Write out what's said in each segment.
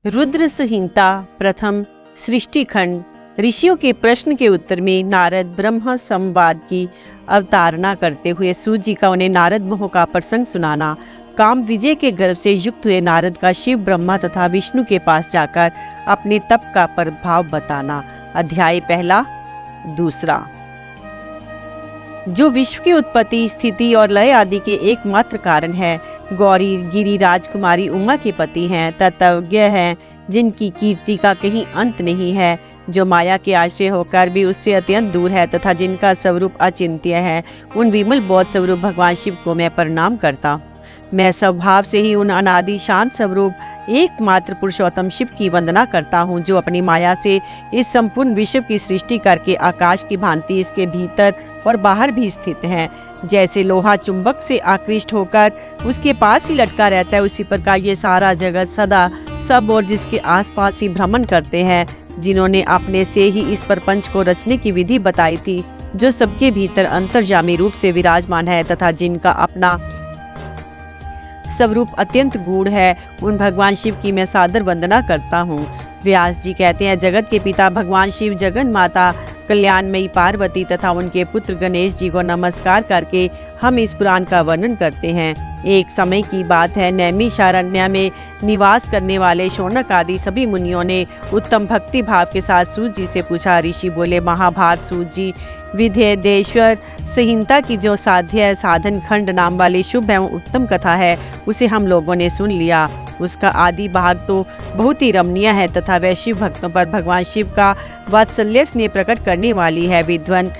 रुद्र संहिता प्रथम सृष्टि खंड। ऋषियों के प्रश्न के उत्तर में नारद ब्रह्मा संवाद की अवतारणा करते हुए सूत जी का उन्हें नारद मोह का प्रसंग सुनाना। काम विजय के गर्व से युक्त हुए नारद का शिव ब्रह्मा तथा विष्णु के पास जाकर अपने तप का प्रभाव बताना। अध्याय पहला। दूसरा, जो विश्व की उत्पत्ति, स्थिति और लय आदि के एकमात्र कारण है, गौरी गिरी राजकुमारी उमा के पति हैं, तत्वज्ञ हैं, जिनकी कीर्ति का कहीं अंत नहीं है, जो माया के आश्रय होकर भी उससे अत्यंत दूर है तथा जिनका स्वरूप अचिंत्य है, उन विमल बौद्ध स्वरूप भगवान शिव को मैं प्रणाम करता। मैं स्वभाव से ही उन अनादि शांत स्वरूप एकमात्र पुरुषोत्तम शिव की वंदना करता हूँ, जो अपनी माया से इस संपूर्ण विश्व की सृष्टि करके आकाश की भांति इसके भीतर और बाहर भी स्थित हैं। जैसे लोहा चुंबक से आकृष्ट होकर उसके पास ही लटका रहता है, उसी प्रकार ये सारा जगत सदा सब और जिसके आसपास ही भ्रमण करते हैं, जिन्होंने अपने से ही इस प्रपंच को रचने की विधि बताई थी, जो सबके भीतर अंतर्यामी रूप से विराजमान है तथा जिनका अपना स्वरूप अत्यंत गूढ़ है, उन भगवान शिव की मैं सादर वंदना करता हूँ। व्यास जी कहते हैं, जगत के पिता भगवान शिव, जगन माता कल्याणमयी पार्वती तथा उनके पुत्र गणेश जी को नमस्कार करके हम इस पुराण का वर्णन करते हैं। एक समय की बात है, नैमिषारण्य में निवास करने वाले शौनक आदि सभी मुनियों ने उत्तम भक्ति भाव के साथ सूत जी से पूछा। ऋषि बोले, महाभाग सूत जी, विद्येश्वर संहिता की जो साध्य साधन खंड नाम वाली शुभ एवं उत्तम कथा है, उसे हम लोगों ने सुन लिया। उसका आदि भाग तो बहुत ही रमणीय है तथा वैश्विक भक्तों पर भगवान शिव का वात्सल्य स्नेह प्रकट करने वाली है। विद्वान,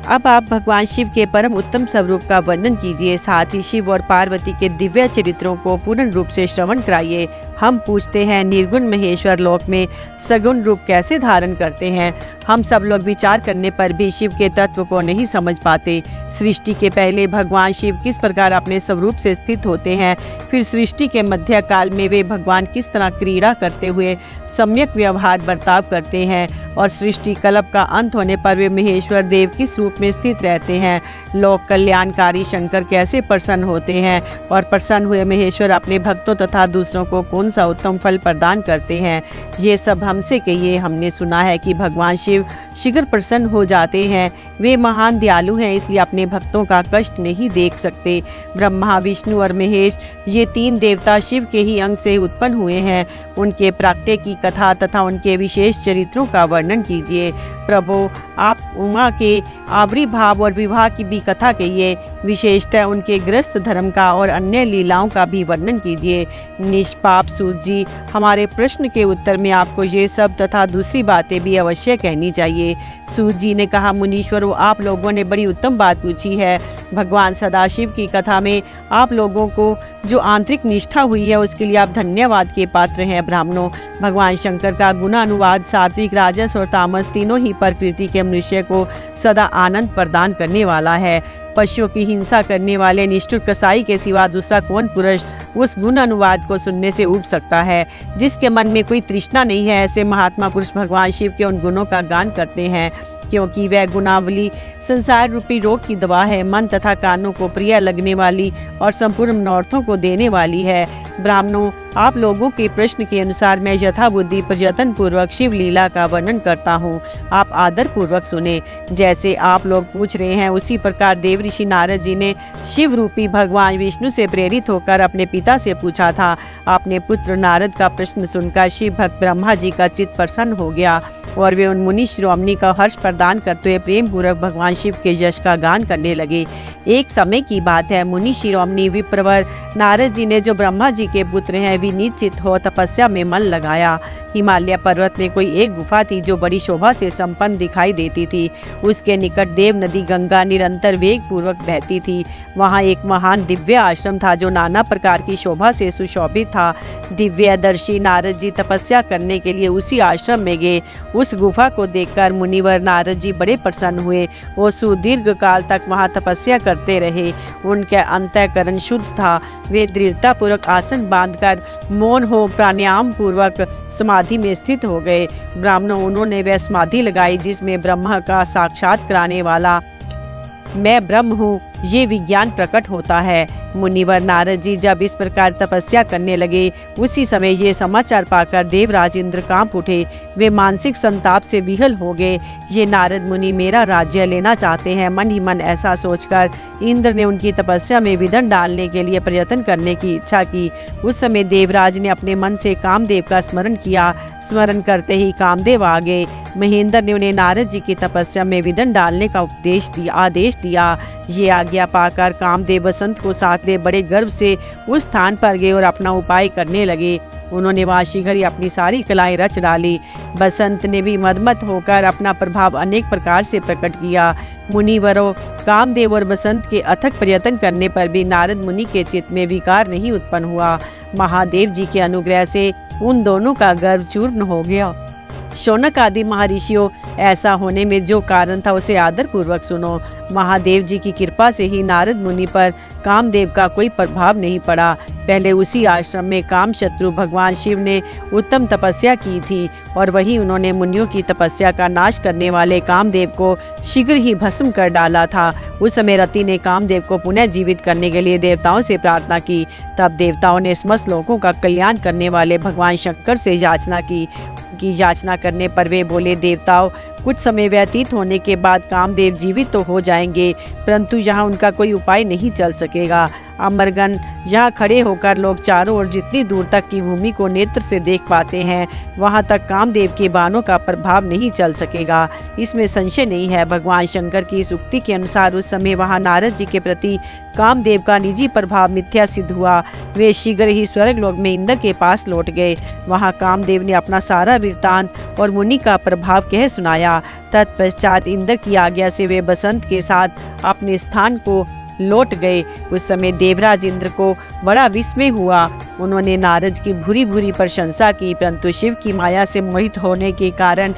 अब आप भगवान शिव के परम उत्तम स्वरूप का वर्णन कीजिए, साथ ही शिव और पार्वती के दिव्य चरित्रों को पूर्ण रूप से श्रवण कराइए। हम पूछते हैं, निर्गुण महेश्वर लोक में सगुण रूप कैसे धारण करते हैं? हम सब लोग विचार करने पर भी शिव के तत्व को नहीं समझ पाते। सृष्टि के पहले भगवान शिव किस प्रकार अपने स्वरूप से स्थित होते हैं, फिर सृष्टि के मध्य काल में वे भगवान किस तरह क्रीड़ा करते हुए सम्यक व्यवहार बर्ताव करते हैं, और सृष्टि कल्प का अंत होने पर वे महेश्वर देव किस रूप में स्थित रहते हैं। लोक कल्याणकारी शंकर कैसे प्रसन्न होते हैं, और प्रसन्न हुए महेश्वर अपने भक्तों तथा दूसरों को कौन सा उत्तम फल प्रदान करते हैं, ये सब हमसे कहिए। हमने सुना है कि भगवान शिव शीघ्र प्रसन्न हो जाते हैं। वे महान दयालु हैं, इसलिए अपने भक्तों का कष्ट नहीं देख सकते। ब्रह्मा, विष्णु और महेश, ये तीन देवता शिव के ही अंग से उत्पन्न हुए हैं। उनके प्राकट्य की कथा तथा उनके विशेष चरित्रों का वर्णन कीजिए। प्रभु, आप उमा के आविर्भाव और विवाह की भी कथा कहिए। विशेषतः उनके गृहस्थ धर्म का और अन्य लीलाओं का भी वर्णन कीजिए। निष्पाप सूत जी, हमारे प्रश्न के उत्तर में आपको ये सब तथा दूसरी बातें भी अवश्य कहनी चाहिए। सूत जी ने कहा, मुनीश्वरों, आप लोगों ने बड़ी उत्तम बात पूछी है। भगवान सदाशिव की कथा में आप लोगों को जो आंतरिक निष्ठा हुई है, उसके लिए आप धन्यवाद के पात्र हैं। ब्राह्मणों, भगवान शंकर का गुणानुवाद सात्विक, राजस और तामस तीनों ही प्रकृति के मनुष्य को सदा आनंद प्रदान करने वाला है। पशुओं की हिंसा करने वाले निष्ठुर कसाई के सिवा दूसरा कौन पुरुष उस गुण अनुवाद को सुनने से ऊब सकता है? जिसके मन में कोई तृष्णा नहीं है, ऐसे महात्मा पुरुष भगवान शिव के उन गुणों का गान करते हैं, क्योंकि वह गुणावली संसार रूपी रोग की दवा है, मन तथा कानों को प्रिय लगने वाली और संपूर्ण मनोरथों को देने वाली है। ब्राह्मणों, आप लोगों के प्रश्न के अनुसार मैं यथा बुद्धि प्रयत्न पूर्वक शिव लीला का वर्णन करता हूँ। आप आदर पूर्वक सुने। जैसे आप लोग पूछ रहे हैं, उसी प्रकार देव ऋषि नारद जी ने शिव रूपी भगवान विष्णु से प्रेरित होकर अपने पिता से पूछा था। अपने पुत्र नारद का प्रश्न सुनकर शिव भक्त ब्रह्मा जी का चित्त प्रसन्न हो गया और वे उन मुनि शिरोमणि का हर्ष प्रदान करते हुए प्रेम पूर्वक भगवान शिव के यश का गान करने लगे। एक समय की बात है, मुनि शिरोमणि विप्रवर नारद जी ने, जो ब्रह्मा जी के पुत्र हैं, विनिश्चित हो तपस्या में मन लगाया। हिमालय पर्वत में कोई एक गुफा थी जो बड़ी शोभा से संपन्न दिखाई देती थी। उसके निकट देव नदी गंगा निरंतर वेग पूर्वक बहती थी। वहाँ एक महान दिव्य आश्रम था जो नाना प्रकार की शोभा से सुशोभित था। दिव्यदर्शी नारद जी तपस्या करने के लिए उसी आश्रम में गए। उस गुफा को देखकर मुनिवर नारद जी बड़े प्रसन्न हुए। वो सुदीर्घ काल तक वहाँ तपस्या करते रहे। उनका अंतःकरण शुद्ध था। वे दृढ़ता पूर्वक आसन बांधकर मौन हो प्राणायाम पूर्वक समाधि में स्थित हो गए। ब्राह्मणों, उन्होंने वह समाधि लगाई जिसमें ब्रह्मा का साक्षात कराने वाला मैं ब्रह्म हूँ ये विज्ञान प्रकट होता है। मुनिवर नारद जी जब इस प्रकार तपस्या करने लगे, उसी समय ये समाचार पाकर देवराज इंद्र कांप उठे। वे मानसिक संताप से विहल हो गए। ये नारद मुनि मेरा राज्य लेना चाहते हैं। मन ही मन ऐसा सोचकर इंद्र ने उनकी तपस्या में विघ्न डालने के लिए प्रयत्न करने की इच्छा की। उस समय देवराज ने अपने मन से कामदेव का स्मरण किया। स्मरण करते ही कामदेव आ गए। महेंद्र ने उन्हें नारद जी की तपस्या में विघ्न डालने का आदेश दिया। ये आज्ञा पाकर कामदेव बसंत को साथ ले बड़े गर्व से उस स्थान पर गए और अपना उपाय करने लगे। उन्होंने वहाँ शीघ्र ही अपनी सारी कलाएं रच डाली। बसंत ने भी मदमत होकर अपना प्रभाव अनेक प्रकार से प्रकट किया। मुनिवरों, कामदेव और बसंत के अथक प्रयत्न करने पर भी नारद मुनि के चित्त में विकार नहीं उत्पन्न हुआ। महादेव जी के अनुग्रह से उन दोनों का गर्व चूर्ण हो गया। शौनक आदि महर्षियों, ऐसा होने में जो कारण था उसे आदर पूर्वक सुनो। महादेव जी की कृपा से ही नारद मुनि पर कामदेव का कोई प्रभाव नहीं पड़ा। पहले उसी आश्रम में काम शत्रु भगवान शिव ने उत्तम तपस्या की थी और वही उन्होंने मुनियों की तपस्या का नाश करने वाले कामदेव को शीघ्र ही भस्म कर डाला था। उस समय रति ने कामदेव को पुनः जीवित करने के लिए देवताओं से प्रार्थना की। तब देवताओं ने समस्त लोगों का कल्याण करने वाले भगवान शंकर से याचना की। याचना करने पर वे बोले, देवताओं, कुछ समय व्यतीत होने के बाद कामदेव जीवित तो हो जाएंगे, परंतु यहाँ उनका कोई उपाय नहीं चल सकेगा। अमरगण, यहाँ खड़े होकर लोग चारों ओर जितनी दूर तक की भूमि को नेत्र से देख पाते हैं, वहाँ तक कामदेव के बाणों का प्रभाव नहीं चल सकेगा। इसमें संशय नहीं है। भगवान शंकर की इस उक्ति के अनुसार उस समय वहाँ नारद जी के प्रति कामदेव का निजी प्रभाव मिथ्या सिद्ध हुआ। वे शीघ्र ही स्वर्गलोक में इंद्र के पास लौट गए। वहाँ कामदेव ने अपना सारा वृत्तांत और मुनि का प्रभाव कह सुनाया। तत्पश्चात इंद्र की आज्ञा से वे बसंत के साथ अपने स्थान को लौट गए। उस समय देवराज इंद्र को बड़ा विस्मय हुआ। उन्होंने नारद की भूरी भूरी प्रशंसा की, परंतु शिव की माया से मोहित होने के कारण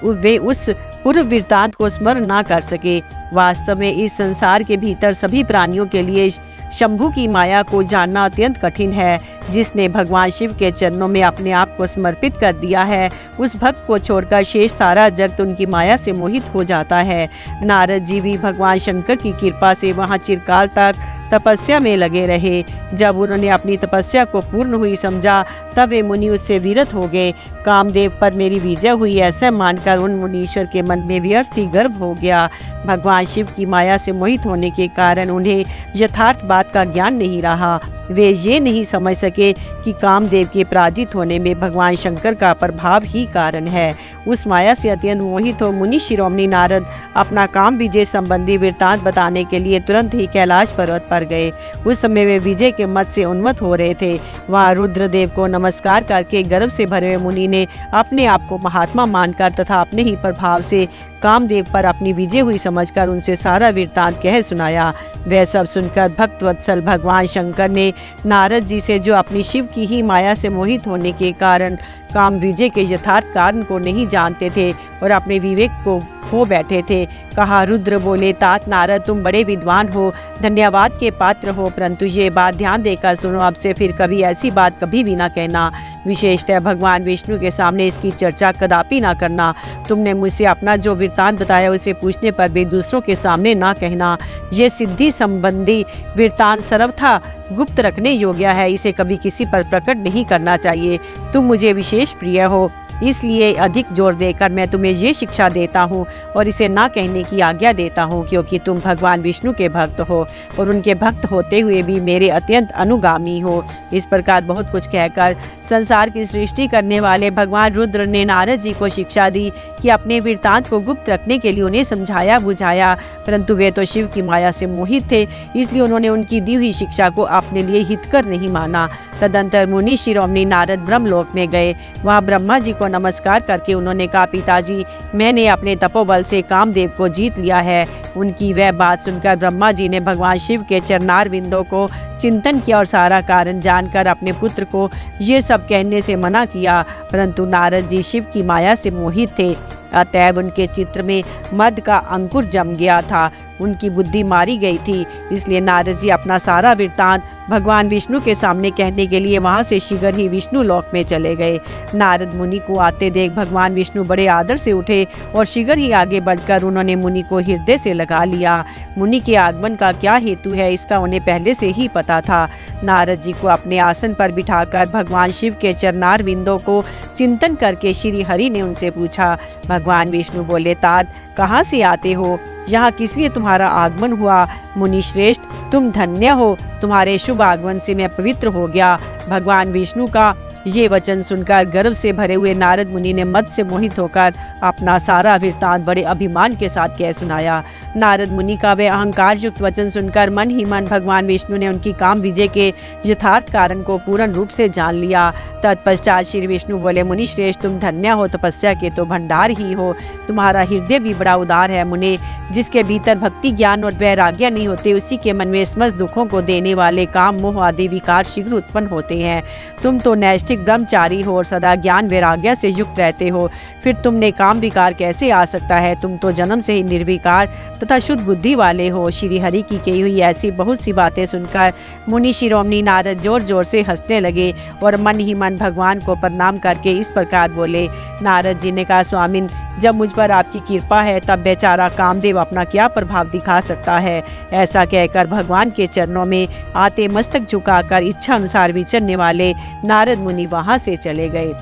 वे उस पूर्व वृत्तांत को स्मरण न कर सके। वास्तव में इस संसार के भीतर सभी प्राणियों के लिए शंभु की माया को जानना अत्यंत कठिन है। जिसने भगवान शिव के चरणों में अपने आप को समर्पित कर दिया है, उस भक्त को छोड़कर शेष सारा जगत उनकी माया से मोहित हो जाता है। नारद जी भी भगवान शंकर की कृपा से वहाँ चिरकाल तक तपस्या में लगे रहे। जब उन्होंने अपनी तपस्या को पूर्ण हुई समझा, तब वे मुनि उससे विरत हो गए। कामदेव पर मेरी विजय हुई ऐसा मानकर उन मुनीश्वर के मन में व्यर्थ ही गर्व हो गया। भगवान शिव की माया से मोहित होने के कारण उन्हें यथार्थ बात का ज्ञान नहीं रहा। वे ये नहीं समझ सके कि कामदेव के पराजित होने में भगवान शंकर का प्रभाव ही कारण है। उस माया से अत्यंत मोहित हो मुनि शिरोमणि नारद अपना काम विजय संबंधी वृत्तांत बताने के लिए तुरंत ही कैलाश पर्वत पर गए। उस समय वे विजय के मत से उन्मत्त हो रहे थे। वहाँ रुद्रदेव को नमस्कार करके गर्व से भरे हुए मुनि ने अपने आप को महात्मा मानकर तथा अपने ही प्रभाव से कामदेव पर अपनी विजय हुई समझकर उनसे सारा वृत्तांत कह सुनाया। वह सब सुनकर भक्तवत्सल भगवान शंकर ने नारद जी से, जो अपनी शिव की ही माया से मोहित होने के कारण काम विजय के यथार्थ कारण को नहीं जानते थे और अपने विवेक को खो बैठे थे, कहा। रुद्र बोले, तात नारद, तुम बड़े विद्वान हो, धन्यवाद के पात्र हो, परंतु ये बात ध्यान देकर सुनो। अब से फिर कभी ऐसी बात कभी भी ना कहना। विशेषतः भगवान विष्णु के सामने इसकी चर्चा कदापि ना करना। तुमने मुझसे अपना जो वृत्तांत बताया उसे पूछने पर भी दूसरों के सामने ना कहना। ये सिद्धि संबंधी वृत्तांत सर्वथा गुप्त रखने योग्य है। इसे कभी किसी पर प्रकट नहीं करना चाहिए। तुम मुझे विशेष प्रिय हो, इसलिए अधिक जोर देकर मैं तुम्हें ये शिक्षा देता हूँ और इसे ना कहने की आज्ञा देता हूँ, क्योंकि तुम भगवान विष्णु के भक्त हो और उनके भक्त होते हुए भी मेरे अत्यंत अनुगामी हो। इस प्रकार बहुत कुछ कहकर संसार की सृष्टि करने वाले भगवान रुद्र ने नारद जी को शिक्षा दी कि अपने वृत्तांत को गुप्त रखने के लिए उन्हें समझाया बुझाया, परंतु वे तो शिव की माया से मोहित थे, इसलिए उन्होंने उनकी दी हुई शिक्षा को अपने लिए हितकर नहीं माना। तदंतर मुनि शिरोमणि नारद ब्रह्मलोक में गए। वहाँ ब्रह्मा जी को नमस्कार करके उन्होंने कहा, पिताजी, मैंने अपने तपोबल से कामदेव को जीत लिया है। उनकी वह बात सुनकर ब्रह्मा जी ने भगवान शिव के चरणार बिंदों को चिंतन किया और सारा कारण जानकर अपने पुत्र को ये सब कहने से मना किया, परंतु नारद जी शिव की माया से मोहित थे। अतएव उनके चित्र में मद का अंकुर जम गया था, उनकी बुद्धि मारी गई थी। इसलिए नारद जी अपना सारा वृत्तांत भगवान विष्णु के सामने कहने के लिए वहां से शीघ्र ही विष्णु लोक में चले गए। नारद मुनि को आते देख भगवान विष्णु बड़े आदर से उठे और शीघ्र ही आगे बढ़कर उन्होंने मुनि को हृदय से लगा लिया। मुनि के आगमन का क्या हेतु है इसका उन्हें पहले से ही पता था। नारद जी को अपने आसन पर बिठाकर भगवान शिव के चरणार बिंदों को चिंतन करके श्री हरि ने उनसे पूछा। भगवान विष्णु बोले, तात कहाँ से आते हो? यहाँ किस लिए तुम्हारा आगमन हुआ? मुनि श्रेष्ठ, तुम धन्य हो, तुम्हारे शुभ आगमन से मैं पवित्र हो गया। भगवान विष्णु का ये वचन सुनकर गर्व से भरे हुए नारद मुनि ने मद से मोहित होकर अपना सारा वृत्तांत बड़े अभिमान के साथ कह सुनाया। नारद मुनि का वे अहंकार युक्त वचन सुनकर मन ही मन भगवान विष्णु ने उनकी काम विजय के यथार्थ कारण को पूर्ण रूप से जान लिया। तत्पश्चात श्री विष्णु बोले, मुनि श्रेष्ठ, तुम धन्य हो, तपस्या के तो भंडार ही हो। तुम्हारा हृदय भी बड़ा उदार है मुने। जिसके भीतर भक्ति, ज्ञान और वैराग्य नहीं होते उसी के मन में समस्त दुखों को देने वाले काम, मोह आदि विकार शीघ्र उत्पन्न होते हैं। तुम तो नैष्ठिक ब्रह्मचारी हो और सदा ज्ञान वैराग्य से युक्त रहते हो, फिर तुमने काम विकार कैसे आ सकता है? तुम तो जन्म से ही निर्विकार तथा शुद्ध बुद्धि वाले हो। श्री हरि की कही हुई ऐसी बहुत सी बातें सुनकर मुनि शिरोमणि नारद जोर जोर से हंसने लगे और मन ही मन भगवान को प्रणाम करके इस प्रकार बोले। नारद जी ने कहा, स्वामिन, जब मुझ पर आपकी कृपा है तब बेचारा कामदेव अपना क्या प्रभाव दिखा सकता है? ऐसा कहकर भगवान के चरणों में आते मस्तक झुकाकर इच्छा अनुसार विचरने वाले नारद मुनि वहां से चले गए।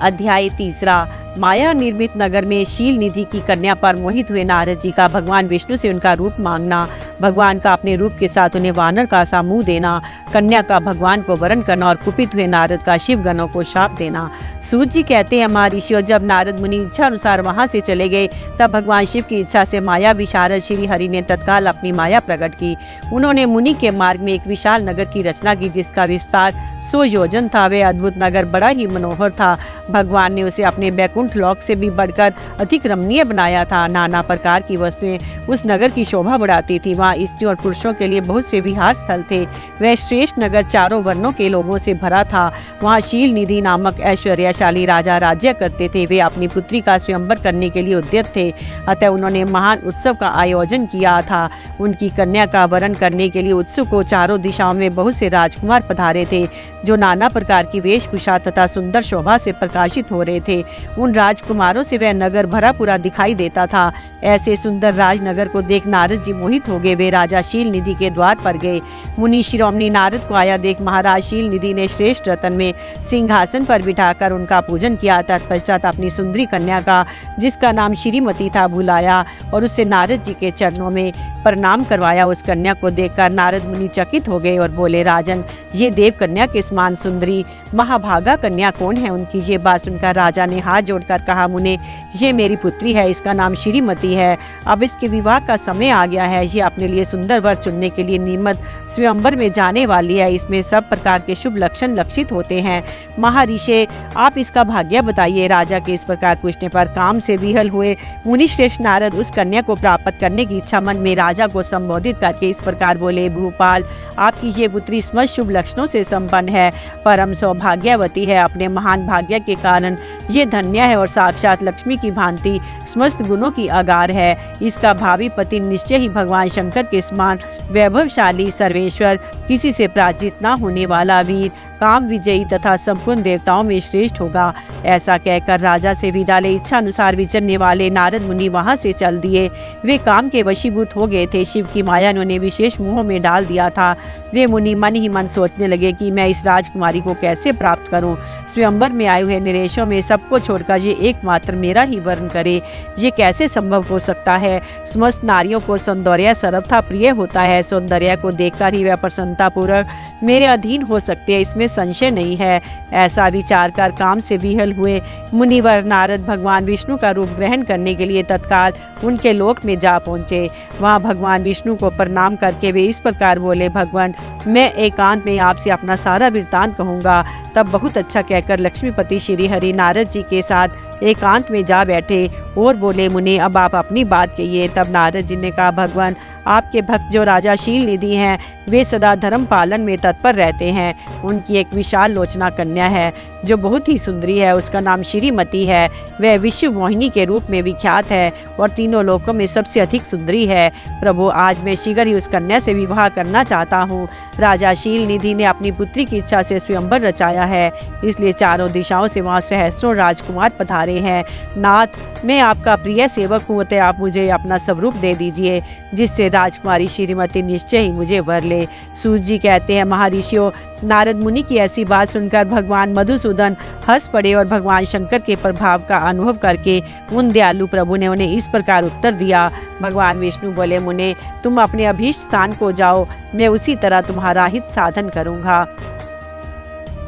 अध्याय 3। माया निर्मित नगर में शील निधि की कन्या पर मोहित हुए नारद जी का भगवान विष्णु से उनका रूप मांगना, भगवान का अपने रूप के साथ उन्हें वानर का सा मुंह देना, कन्या का भगवान को वरण करना और कुपित हुए नारद का शिव गणों को शाप देना। सूत जी कहते हैं, महर्षियों, जब नारद मुनि इच्छा अनुसार वहां से चले गए तब भगवान शिव की इच्छा से माया विशारद श्री हरि ने तत्काल अपनी माया प्रकट की। उन्होंने मुनि के मार्ग में एक विशाल नगर की रचना की जिसका विस्तार 100 योजन था। वे अद्भुत नगर बड़ा ही मनोहर था। भगवान ने उसे अपने बैकुंठ लोक से भी बढ़कर अधिक रमणीय बनाया था। नाना प्रकार की वस्तुएं उस नगर की शोभा बढ़ाती थी। वहाँ स्त्रियों और पुरुषों के लिए बहुत से विहार स्थल थे। वह श्रेष्ठ नगर चारों वर्णों के लोगों से भरा था। वहाँ शील निधि नामक ऐश्वर्यशाली राजा राज्य करते थे। वे अपनी पुत्री का स्वयंवर करने के लिए उद्यत थे, अतः उन्होंने महान उत्सव का आयोजन किया था। उनकी कन्या का वरण करने के लिए उत्सुक हो चारों दिशाओं में बहुत से राजकुमार पधारे थे जो नाना प्रकार की वेशभूषा तथा सुंदर शोभा से प्रकाशित हो रहे थे। उन राजकुमारों से वह नगर भरा पूरा दिखाई देता था। ऐसे सुंदर राजनगर को देख नारद जी मोहित हो गए। वे राजा शील निधि के द्वार पर गए। मुनि शिरोमणि नारद को आया देख महाराज शील निधि ने श्रेष्ठ रतन में सिंहासन पर बिठाकर उनका पूजन किया। तत्पश्चात अपनी सुंदरी कन्या का, जिसका नाम श्रीमती था, बुलाया और उससे नारद जी के चरणों में प्रणाम करवाया। उस कन्या को देखकर नारद मुनि चकित हो गए और बोले, राजन, ये देव कन्या के समान सुंदरी महाभागा कन्या कौन है? उनकी ये बात सुनकर राजा ने हाथ जोड़कर कहा, मुने, ये मेरी पुत्री है, इसका नाम श्रीमती है। अब इसके विवाह का समय आ गया है। ये अपने लिए सुंदर वर चुनने के लिए नियमित स्वयंवर में जाने वाली है। इसमें सब प्रकार के शुभ लक्षण लक्षित होते हैं। महर्षि, आप इसका भाग्य बताइए। राजा के इस प्रकार पूछने पर काम से विहल हुए मुनि श्रेष्ठ नारद उस कन्या को प्राप्त करने की इच्छा मन में राजा को संबोधित करके इस प्रकार बोले, भूपाल, आपकी ये पुत्री समस्त शुभ लक्षणों से संपन्न है, परम सौभाग्यवती है। अपने महान भाग्य के कारण ये धन्य है और साक्षात लक्ष्मी की भांति समस्त गुणों की आगार है। इसका भावी पति निश्चय ही भगवान शंकर के समान वैभवशाली, सर्वेश्वर, किसी से पराजित न होने वाला वीर, काम विजयी तथा संपूर्ण देवताओं में श्रेष्ठ होगा। ऐसा कहकर राजा से विदा ले इच्छा अनुसार विचरने वाले नारद मुनि वहां से चल दिए। वे काम के वशीभूत हो गए थे। शिव की माया ने उन्हें विशेष मोह में डाल दिया था। वे मुनि मन ही मन सोचने लगे कि मैं इस राजकुमारी को कैसे प्राप्त करूं। स्वयंवर में आए हुए नरेशों में सबको छोड़कर ये एकमात्र मेरा ही वर्ण करे, ये कैसे संभव हो सकता है? समस्त नारियों को सौंदर्य सर्वथा प्रिय होता है। सौंदर्य को देखकर ही वह प्रसन्नता पूर्वक मेरे अधीन हो सकते हैं, इसमें संशय नहीं है। ऐसा विचार कर काम से विहल हुए मुनिवर नारद भगवान विष्णु का रूप ग्रहण करने के लिए तत्काल उनके लोक में जा पहुंचे। वहां भगवान विष्णु को प्रणाम करके वे इस प्रकार बोले, भगवान, मैं एकांत में आपसे अपना सारा वृत्तांत कहूँगा। तब बहुत अच्छा कहकर लक्ष्मीपति श्री हरि नारद जी के साथ एकांत में जा बैठे और बोले, मुनि, अब आप अपनी बात कहिए। तब नारद जी ने कहा, भगवान, आपके भक्त जो राजा शील निधि हैं वे सदा धर्म पालन में तत्पर रहते हैं। उनकी एक विशाल लोचना कन्या है जो बहुत ही सुंदरी है, उसका नाम श्रीमती है। वह विश्व मोहिनी के रूप में विख्यात है और तीनों लोकों में सबसे अधिक सुंदरी है। प्रभु, आज मैं शीघ्र ही उस कन्या से विवाह करना चाहता हूँ। राजा शील निधि ने अपनी पुत्री की इच्छा से स्वयंवर रचाया है, इसलिए चारों दिशाओं से वहाँ सहस्त्रों राजकुमार पधारे हैं। नाथ, मैं आपका प्रिय सेवक हूँ, अतः आप मुझे अपना स्वरूप दे दीजिए जिससे राजकुमारी श्रीमती निश्चय ही मुझे वर ले। सूत जी कहते हैं, महर्षियों, नारद मुनि की ऐसी बात सुनकर भगवान मधुसूदन हंस पड़े और भगवान शंकर के प्रभाव का अनुभव करके उन दयालु प्रभु ने उन्हें इस प्रकार उत्तर दिया। भगवान विष्णु बोले, मुने, तुम अपने अभीष्ट स्थान को जाओ, मैं उसी तरह तुम्हारा हित साधन करूँगा।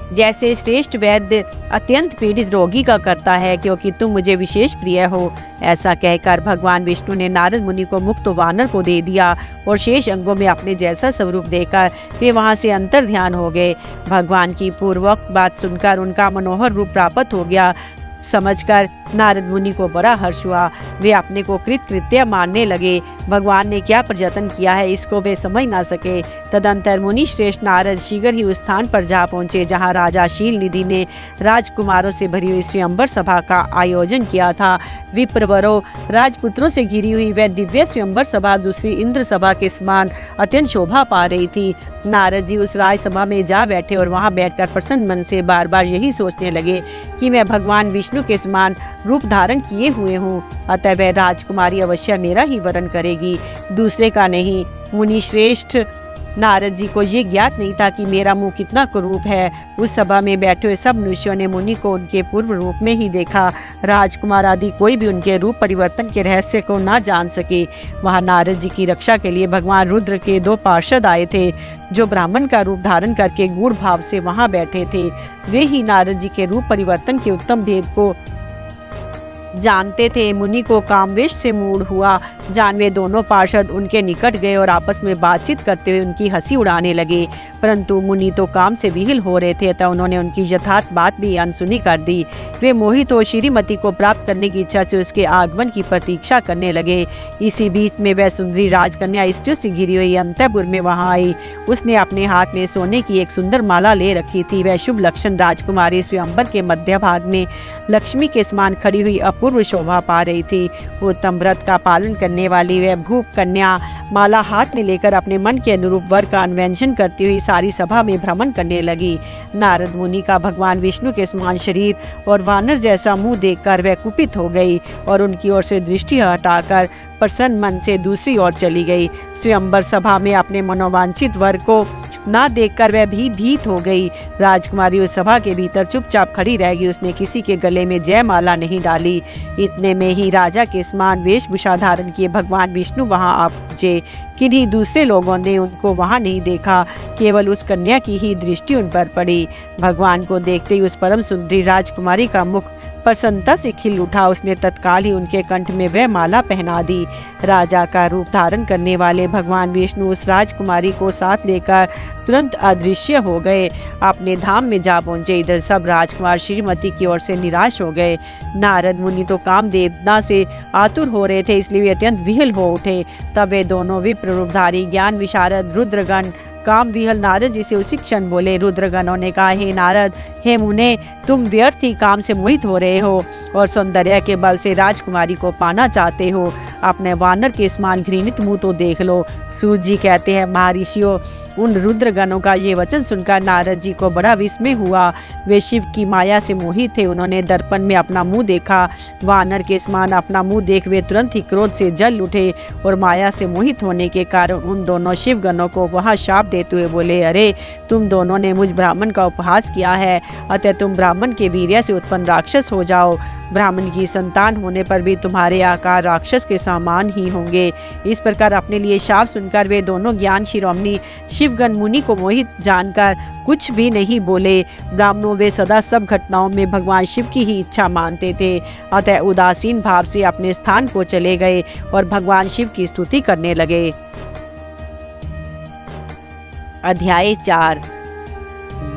जैसे श्रेष्ठ वैद्य अत्यंत पीड़ित रोगी का करता है, क्योंकि तुम मुझे विशेष प्रिय हो। ऐसा कहकर भगवान विष्णु ने नारद मुनि को मुक्त वानर को दे दिया और शेष अंगों में अपने जैसा स्वरूप देकर वे वहां से अंतर ध्यान हो गए। भगवान की पूर्वोक्त बात सुनकर उनका मनोहर रूप प्राप्त हो गया समझकर नारद मुनि को बड़ा हर्ष हुआ। वे अपने को कृत्य मानने लगे। भगवान ने क्या प्रयत्न किया है इसको वे समझ ना सके। तदंतर मुनि श्रेष्ठ नारद शीघ्र ही उस स्थान पर जा पहुंचे जहां राजा शील निधि ने राजकुमारों से भरी हुई स्वयंवर सभा का आयोजन किया था। विप्रवरों, राजपुत्रों से घिरी हुई वह दिव्य स्वयंवर सभा दूसरी इंद्र सभा के समान अत्यंत शोभा पा रही थी। नारद जी उस राजसभा में जा बैठे और वहां बैठकर प्रसन्न मन से बार बार यही सोचने लगे कि मैं भगवान विष्णु के समान रूप धारण किए हुए हूँ, अतः वह राजकुमारी अवश्य मेरा ही वरण करेगी, दूसरे का नहीं। मुनि श्रेष्ठ नारद जी को ये ज्ञात नहीं था कि मेरा मुंह कितना कुरूप है। उस सभा में बैठे हुए सब मनुष्यों ने मुनि को उनके पूर्व रूप में ही देखा। राजकुमार आदि कोई भी उनके रूप परिवर्तन के रहस्य को ना जान सके। वहां नारद जी की रक्षा के लिए भगवान रुद्र के 2 पार्षद आए थे जो ब्राह्मण का रूप धारण करके गूढ़ भाव से वहां बैठे थे। वे ही नारद जी के रूप परिवर्तन के उत्तम भेद को जानते थे। मुनि को कामवेश से मूड हुआ जान वे दोनों पार्षद उनके निकट गए और आपस में बातचीत करते हुए उनकी हंसी उड़ाने लगे, परंतु मुनि तो काम से विहिल हो रहे थे, अतः उन्होंने उनकी यथार्थ बात भी अनसुनी कर दी। वे मोहित हो श्रीमती को प्राप्त करने की इच्छा से उसके आगमन की प्रतीक्षा करने लगे। इसी बीच में वह सुंदरी राजकन्या स्त्रियों से घिरी हुई अंतःपुर में वहां आई। उसने अपने हाथ में सोने की एक सुंदर माला ले रखी थी। वह शुभ लक्षण राजकुमारी स्वयंवर के मध्य भाग में लक्ष्मी के समान खड़ी हुई अपूर्व शोभा पा रही थी। उत्तम व्रत का पालन करने वाली वह भूप कन्या माला हाथ में लेकर अपने मन के अनुरूप वर का अन्वेषण करती हुई सारी सभा में भ्रमण करने लगी। नारद मुनि का भगवान विष्णु के समान शरीर और वानर जैसा मुंह देखकर वह कुपित हो गई और उनकी ओर से दृष्टि हटाकर प्रसन्न मन से दूसरी ओर चली गई। स्वयंवर सभा में अपने मनोवांछित वर को ना देखकर वह भी भीत हो गई। राजकुमारी उस सभा के भीतर चुपचाप खड़ी रह गई। उसने किसी के गले में जयमाला नहीं डाली। इतने में ही राजा के समान वेशभूषा धारण किए भगवान विष्णु वहां आ पहुंचे। किन्हीं दूसरे लोगों ने उनको वहां नहीं देखा, केवल उस कन्या की ही दृष्टि उन पर पड़ी। भगवान को देखते ही उस परम सुंदरी राजकुमारी का मुख प्रसन्नता से खिल उठा। उसने तत्काल ही उनके कंठ में वह माला पहना दी। राजा का रूप धारण करने वाले भगवान विष्णु उस राजकुमारी को साथ लेकर तुरंत अदृश्य हो गए, अपने धाम में जा पहुंचे। इधर सब राजकुमार श्रीमती की ओर से निराश हो गए। नारद मुनि तो काम देवता से आतुर हो रहे थे, इसलिए वे अत्यंत विहल हो उठे। तब वे दोनों विप्र रूपधारी ज्ञान विशारद रुद्रगण काम विहल नारद जी से उसी क्षण बोले। रुद्रगणों ने कहा, हे नारद, हे मुने, तुम व्यर्थ ही काम से मोहित हो रहे हो और सौंदर्य के बल से राजकुमारी को पाना चाहते हो। अपने वानर के समान घृणित मुंह तो देख लो। सूत जी कहते हैं, महर्षियों, उन रुद्रगणों का ये वचन सुनकर नारद जी को बड़ा विस्मय हुआ। वे शिव की माया से मोहित थे। उन्होंने दर्पण में अपना मुंह देखा। वानर के समान अपना मुंह देख वे तुरंत ही क्रोध से जल उठे और माया से मोहित होने के कारण उन दोनों शिवगणों को वहां शाप देते हुए बोले, अरे, तुम दोनों ने मुझ ब्राह्मण का उपहास किया है, अतः तुम ब्राह्मण के वीर्य से उत्पन्न राक्षस हो जाओ। ब्राह्मण की संतान होने पर भी तुम्हारे आकार राक्षस के समान ही होंगे। इस प्रकार अपने लिए शाप सुनकर वे दोनों ज्ञान शिरोमणि शिवगण मुनि को मोहित जानकर कुछ भी नहीं बोले। ब्राह्मणों वे सदा सब घटनाओं में भगवान शिव की ही इच्छा मानते थे, अतः उदासीन भाव से अपने स्थान को चले गए और भगवान शिव की स्तुति करने लगे। अध्याय 4।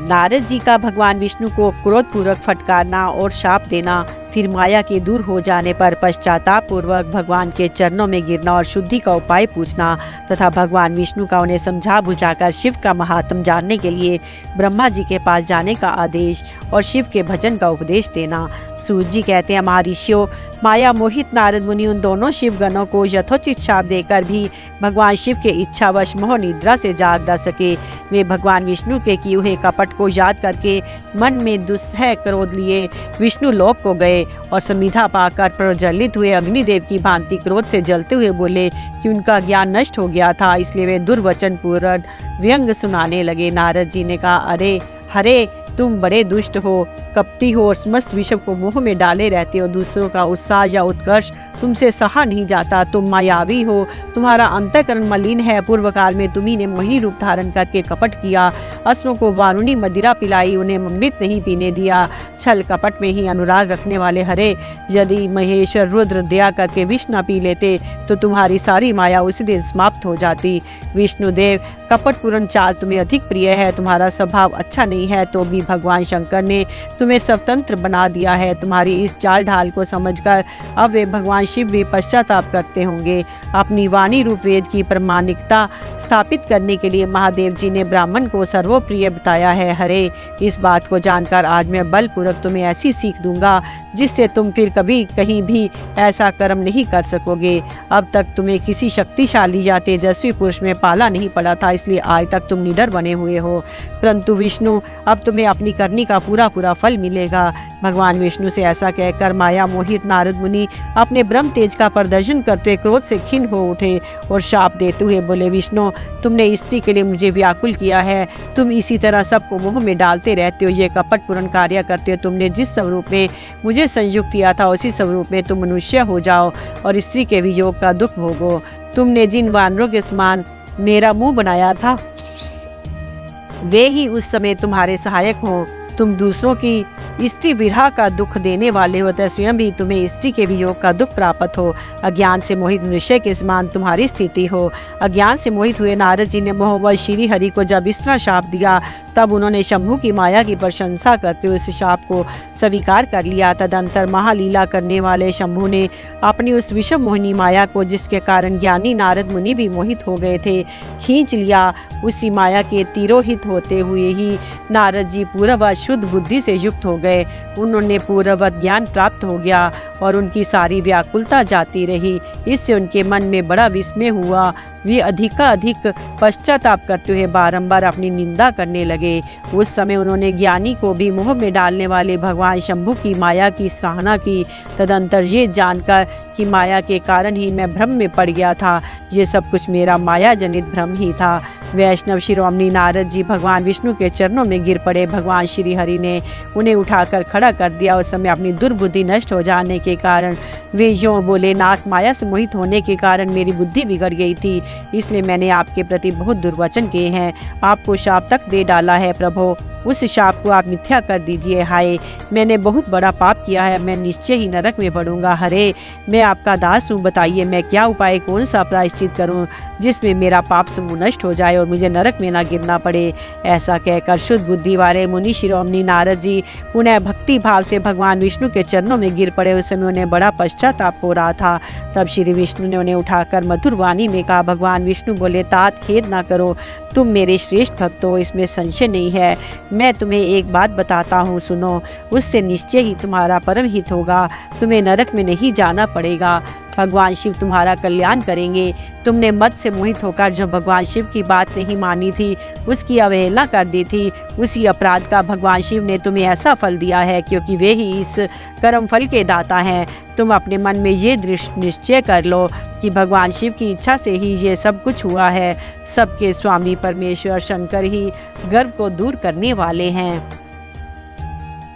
नारद जी का भगवान विष्णु को क्रोधपूर्वक फटकारना और शाप देना। फिर माया के दूर हो जाने पर पश्चाताप पूर्वक भगवान के चरणों में गिरना और शुद्धि का उपाय पूछना तथा भगवान विष्णु का उन्हें समझा बुझाकर शिव का महात्म जानने के लिए ब्रह्मा जी के पास जाने का आदेश और शिव के भजन का उपदेश देना। सूत जी कहते हैं, महर्षियों, माया मोहित नारद मुनि उन दोनों शिवगणों को यथोचित शाप देकर भी भगवान शिव के इच्छावश मोह निद्रा से जाग न सके। वे भगवान विष्णु के किए हुए कपट को याद करके मन में दुस्सह क्रोध लिए विष्णु लोक को गए और संविधा पाकर प्रज्वलित हुए अग्निदेव की भांति क्रोध से जलते हुए बोले कि उनका ज्ञान नष्ट हो गया था, इसलिए वे दुर्वचन पूर्ण व्यंग सुनाने लगे। नारद जी ने कहा, अरे हरे, तुम बड़े दुष्ट हो, कपटी हो और समस्त विश्व को मोह में डाले रहते हो। दूसरों का उत्साह या उत्कर्ष तुमसे सहा नहीं जाता। तुम मायावी हो, तुम्हारा अंतःकरण मलिन है। पूर्व काल में तुम्ही ने मोहिनी रूप धारण करके कपट किया, असुरों को वारुणी मदिरा पिलाई, उन्हें अमृत नहीं पीने दिया। छल कपट में ही अनुराग रखने वाले हरे, यदि महेश्वर रुद्र दया करके विष न पी लेते तो तुम्हारी सारी माया उसी दिन समाप्त हो जाती। विष्णुदेव, कपटपूर्ण चाल तुम्हें अधिक प्रिय है। तुम्हारा स्वभाव अच्छा नहीं है तो भी भगवान शंकर ने तुम्हें स्वतंत्र बना दिया है। तुम्हारी इस चाल ढाल को समझकर अब वे भगवान शिव भी पश्चाताप करते होंगे। अपनी वाणी रूप वेद की प्रामाणिकता स्थापित करने के लिए महादेव जी ने ब्राह्मण को सर्वप्रिय बताया है। हरे, इस बात को जानकर आज मैं बलपूर्वक तुम्हें ऐसी सीख दूंगा जिससे तुम फिर कभी कहीं भी ऐसा कर्म नहीं कर सकोगे। अब तक तुम्हें किसी शक्तिशाली या तेजस्वी पुरुष में पाला नहीं पड़ा था, इसलिए आज तक तुम निडर बने हुए हो। परंतु विष्णु, अब तुम्हें अपनी करनी का पूरा फल मिलेगा। भगवान विष्णु से ऐसा कहकर माया मोहित नारद मुनि अपने ब्रह्म तेज का प्रदर्शन करते हुए क्रोध से खिन्न हो उठे और शाप देते हुए बोले, विष्णु, तुमने स्त्री के लिए मुझे व्याकुल किया है। तुम इसी तरह सबको मोह में डालते रहते हो, ये कपटपूर्ण कार्य करते हो। तुमने जिस स्वरूप में मुझे संयुक्त किया था उसी स्वरूप में तुम मनुष्य हो जाओ और स्त्री के वियोग का दुख भोगो। तुमने जिन वानरों के समान मेरा मुंह बनाया था वे ही उस समय तुम्हारे सहायक हो। तुम दूसरों की स्त्री विरह का दुख देने वाले हो, तो स्वयं भी तुम्हें स्त्री के वियोग का दुख प्राप्त हो। अज्ञान से मोहित मनुष्य के समान तुम्हारी स्थिति हो। अज्ञान से मोहित हुए नारद जी ने मोहवश श्री हरि को जब इस तरह शाप दिया, तब उन्होंने शंभु की माया की प्रशंसा करते हुए उस शाप को स्वीकार कर लिया। तदंतर महालीला करने वाले शंभु ने अपनी उस विषम मोहिनी माया को, जिसके कारण ज्ञानी नारद मुनि भी मोहित हो गए थे, खींच लिया। उसी माया के तिरोहित होते हुए ही नारद जी पूर्ववत शुद्ध बुद्धि से युक्त हो गए। उन्होंने पूर्ववत ज्ञान प्राप्त हो गया और उनकी सारी व्याकुलता जाती रही। इससे उनके मन में बड़ा विस्मय हुआ। वे अधिक पश्चाताप करते हुए बारंबार अपनी निंदा करने लगे। उस समय उन्होंने ज्ञानी को भी मोह में डालने वाले भगवान शंभु की माया की सराहना की। तदंतर ये जानकर कि माया के कारण ही मैं भ्रम में पड़ गया था, ये सब कुछ मेरा माया जनित भ्रम ही था। वैष्णव शिरोमणि नारद जी भगवान विष्णु के चरणों में गिर पड़े। भगवान श्री हरि ने उन्हें उठाकर खड़ा कर दिया। उस समय अपनी दुर्बुद्धि नष्ट हो जाने के कारण वे यूँ बोले, नाथ, माया से मोहित होने के कारण मेरी बुद्धि बिगड़ गई थी, इसलिए मैंने आपके प्रति बहुत दुर्वचन किए हैं, आपको शाप तक दे डाला है। प्रभु, उस शाप को आप मिथ्या कर दीजिए। हाय, मैंने बहुत बड़ा पाप किया है, मैं निश्चय ही नरक में पड़ूंगा। हरे, मैं आपका दास हूँ, बताइए मैं क्या उपाय, कौन सा प्रायश्चित करूँ जिसमें मेरा पाप समूह नष्ट हो जाए और मुझे नरक में ना गिरना पड़े। ऐसा कहकर शुद्ध बुद्धि वाले मुनि शिरोमणि नारद जी उन्हें भक्ति भाव से भगवान विष्णु के चरणों में गिर पड़े। उस समय उन्हें बड़ा पश्चाताप हो रहा था। तब श्री विष्णु ने उन्हें उठाकर मधुर वाणी में कहा। भगवान विष्णु बोले, तात, खेद ना करो, तुम मेरे श्रेष्ठ भक्त हो, इसमें संशय नहीं है। मैं तुम्हें एक बात बताता हूँ, सुनो, उससे निश्चय ही तुम्हारा परम हित होगा, तुम्हें नरक में नहीं जाना पड़ेगा, भगवान शिव तुम्हारा कल्याण करेंगे। तुमने मद से मोहित होकर जो भगवान शिव की बात नहीं मानी थी, उसकी अवहेलना कर दी थी, उसी अपराध का भगवान शिव ने तुम्हें ऐसा फल दिया है, क्योंकि वे ही इस कर्म फल के दाता हैं। तुम अपने मन में ये दृढ़ निश्चय कर लो कि भगवान शिव की इच्छा से ही ये सब कुछ हुआ है। सबके स्वामी परमेश्वर शंकर ही गर्व को दूर करने वाले हैं।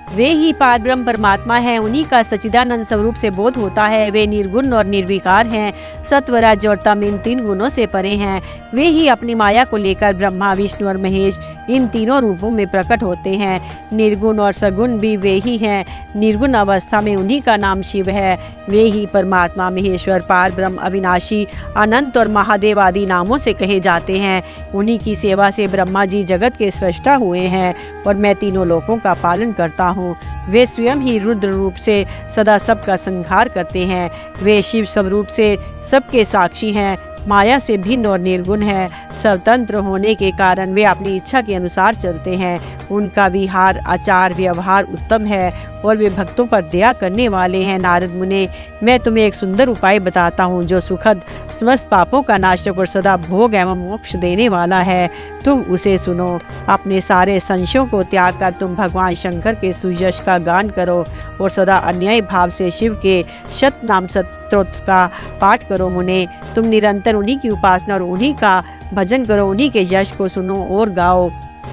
वे ही पार ब्रह्म परमात्मा हैं, उन्हीं का सच्चिदानंद स्वरूप से बोध होता है। वे निर्गुण और निर्विकार हैं, सत्व, रज और तम इन तीन गुणों से परे हैं। वे ही अपनी माया को लेकर ब्रह्मा, विष्णु और महेश इन तीनों रूपों में प्रकट होते हैं। निर्गुण और सगुण भी वे ही हैं। निर्गुण अवस्था में उन्हीं का नाम शिव है। वे ही परमात्मा, महेश्वर, पार ब्रह्म, अविनाशी, अनंत और महादेव आदि नामों से कहे जाते हैं। उन्हीं की सेवा से ब्रह्मा जी जगत के सृष्टा हुए हैं और मैं तीनों लोकों का पालन करता हूँ। वे स्वयं ही रुद्र रूप से सदा सबका संहार करते हैं। वे शिव स्वरूप से सबके साक्षी हैं, माया से भिन्न और निर्गुण है। स्वतंत्र होने के कारण वे अपनी इच्छा के अनुसार चलते हैं। उनका विहार, आचार, व्यवहार उत्तम है और वे भक्तों पर दया करने वाले हैं। नारद मुने, मैं तुम्हें एक सुंदर उपाय बताता हूँ जो सुखद, समस्त पापों का नाशक और सदा भोग एवं मोक्ष देने वाला है। तुम उसे सुनो। अपने सारे संशयों को त्याग कर तुम भगवान शंकर के सुयश का गान करो और सदा अन्याय भाव से शिव के शत नाम स्तोत्र का पाठ करो। मुने, तुम निरंतर उन्हीं की उपासना और उन्हीं का भजन करो। उन्हीं के यश को सुनो और गाओ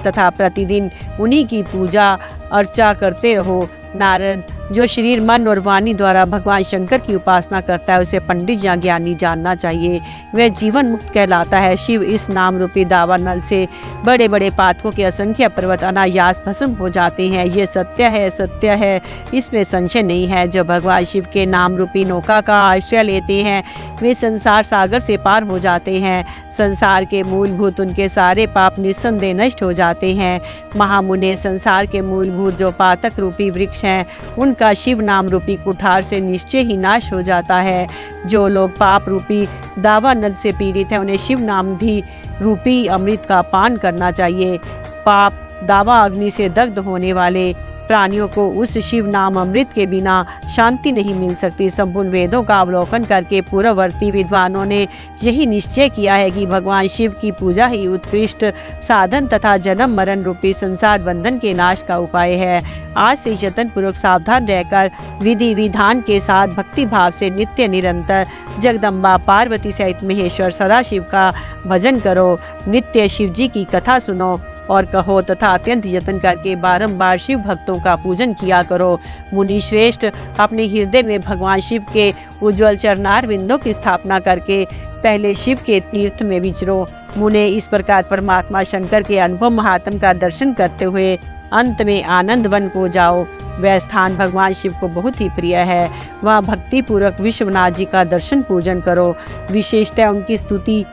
तथा प्रतिदिन उन्हीं की पूजा अर्चा करते रहो। नारद, जो शरीर, मन और वाणी द्वारा भगवान शंकर की उपासना करता है उसे पंडित या ज्ञानी जानना चाहिए। वह जीवन मुक्त कहलाता है। शिव इस नाम रूपी दावा नल से बड़े बड़े पातकों के असंख्य पर्वत अनायास भस्म हो जाते हैं। ये सत्य है, सत्य है, इसमें संशय नहीं है। जो भगवान शिव के नाम रूपी नौका का आश्रय लेते हैं वे संसार सागर से पार हो जाते हैं। संसार के मूलभूत उनके सारे पाप निस्संदेह नष्ट हो जाते हैं। महामुने, संसार के मूलभूत जो पातक रूपी वृक्ष हैं उनका शिव नाम रूपी कुठार से निश्चय ही नाश हो जाता है। जो लोग पाप रूपी दावा नद से पीड़ित हैं उन्हें शिव नाम भी रूपी अमृत का पान करना चाहिए। पाप दावा अग्नि से दग्ध होने वाले प्राणियों को उस शिव नाम अमृत के बिना शांति नहीं मिल सकती। संपूर्ण वेदों का अवलोकन करके पूर्ववर्ती विद्वानों ने यही निश्चय किया है कि भगवान शिव की पूजा ही उत्कृष्ट साधन तथा जन्म मरण रूपी संसार बंधन के नाश का उपाय है। आज से यत्न पूर्वक सावधान रहकर विधि विधान के साथ भक्ति भाव से नित्य निरंतर जगदम्बा पार्वती सहित महेश्वर सदाशिव का भजन करो। नित्य शिव जी की कथा सुनो और कहो तथा अत्यंत यत्न करके बारंबार शिव भक्तों का पूजन किया करो। मुनि श्रेष्ठ, अपने हृदय में भगवान शिव के उज्ज्वल चरणार बिंदों की स्थापना करके पहले शिव के तीर्थ में विचरो। मुने, इस प्रकार परमात्मा शंकर के अनुभव महात्म का दर्शन करते हुए अंत में आनंद वन को जाओ। वह स्थान भगवान शिव को बहुत ही प्रिय है। वहाँ भक्ति पूर्वक विश्वनाथ जी का दर्शन पूजन करो। विशेषतः उनकी स्तुति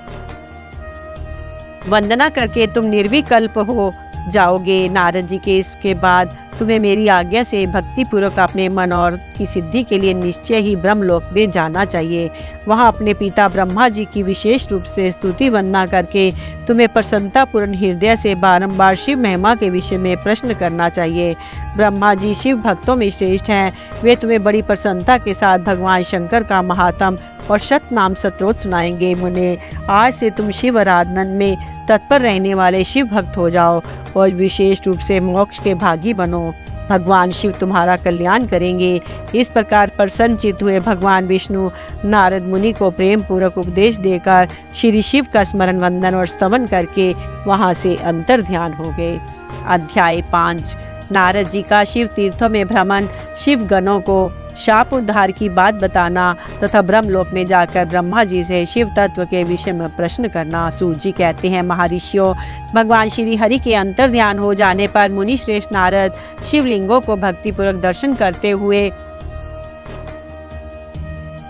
वंदना करके तुम निर्विकल्प हो जाओगे। नारद जी के इसके बाद तुम्हें मेरी आज्ञा से भक्ति पूर्वक अपने मनोरथ की सिद्धि के लिए निश्चय ही ब्रह्मलोक में जाना चाहिए। वहाँ अपने पिता ब्रह्मा जी की विशेष रूप से स्तुति वंदना करके तुम्हें प्रसन्नतापूर्ण हृदय से बारंबार शिव महिमा के विषय में प्रश्न करना चाहिए। ब्रह्मा जी शिव भक्तों में श्रेष्ठ हैं। वे तुम्हें बड़ी प्रसन्नता के साथ भगवान शंकर का महात्म और शत नाम स्तोत्र सुनाएंगे। मुने, आज से तुम शिव आराधन में तत्पर रहने वाले शिव भक्त हो जाओ और विशेष रूप से मोक्ष के भागी बनो। भगवान शिव तुम्हारा कल्याण करेंगे। इस प्रकार प्रसन्नचित्त हुए भगवान विष्णु नारद मुनि को प्रेम पूर्वक उपदेश देकर श्री शिव का स्मरण वंदन और स्तवन करके वहां से अंतर ध्यान हो गए। अध्याय 5। नारद जी का शिव तीर्थों में भ्रमण, शिव गणों को शाप उद्धार की बात बताना तथा ब्रह्मलोक में जाकर ब्रह्मा जी से शिव तत्व के विषय में प्रश्न करना। सूत जी कहते हैं, महर्षियों, भगवान श्री हरि के अंतर ध्यान हो जाने पर मुनि श्रेष्ठ नारद शिवलिंगों को भक्तिपूर्वक दर्शन करते हुए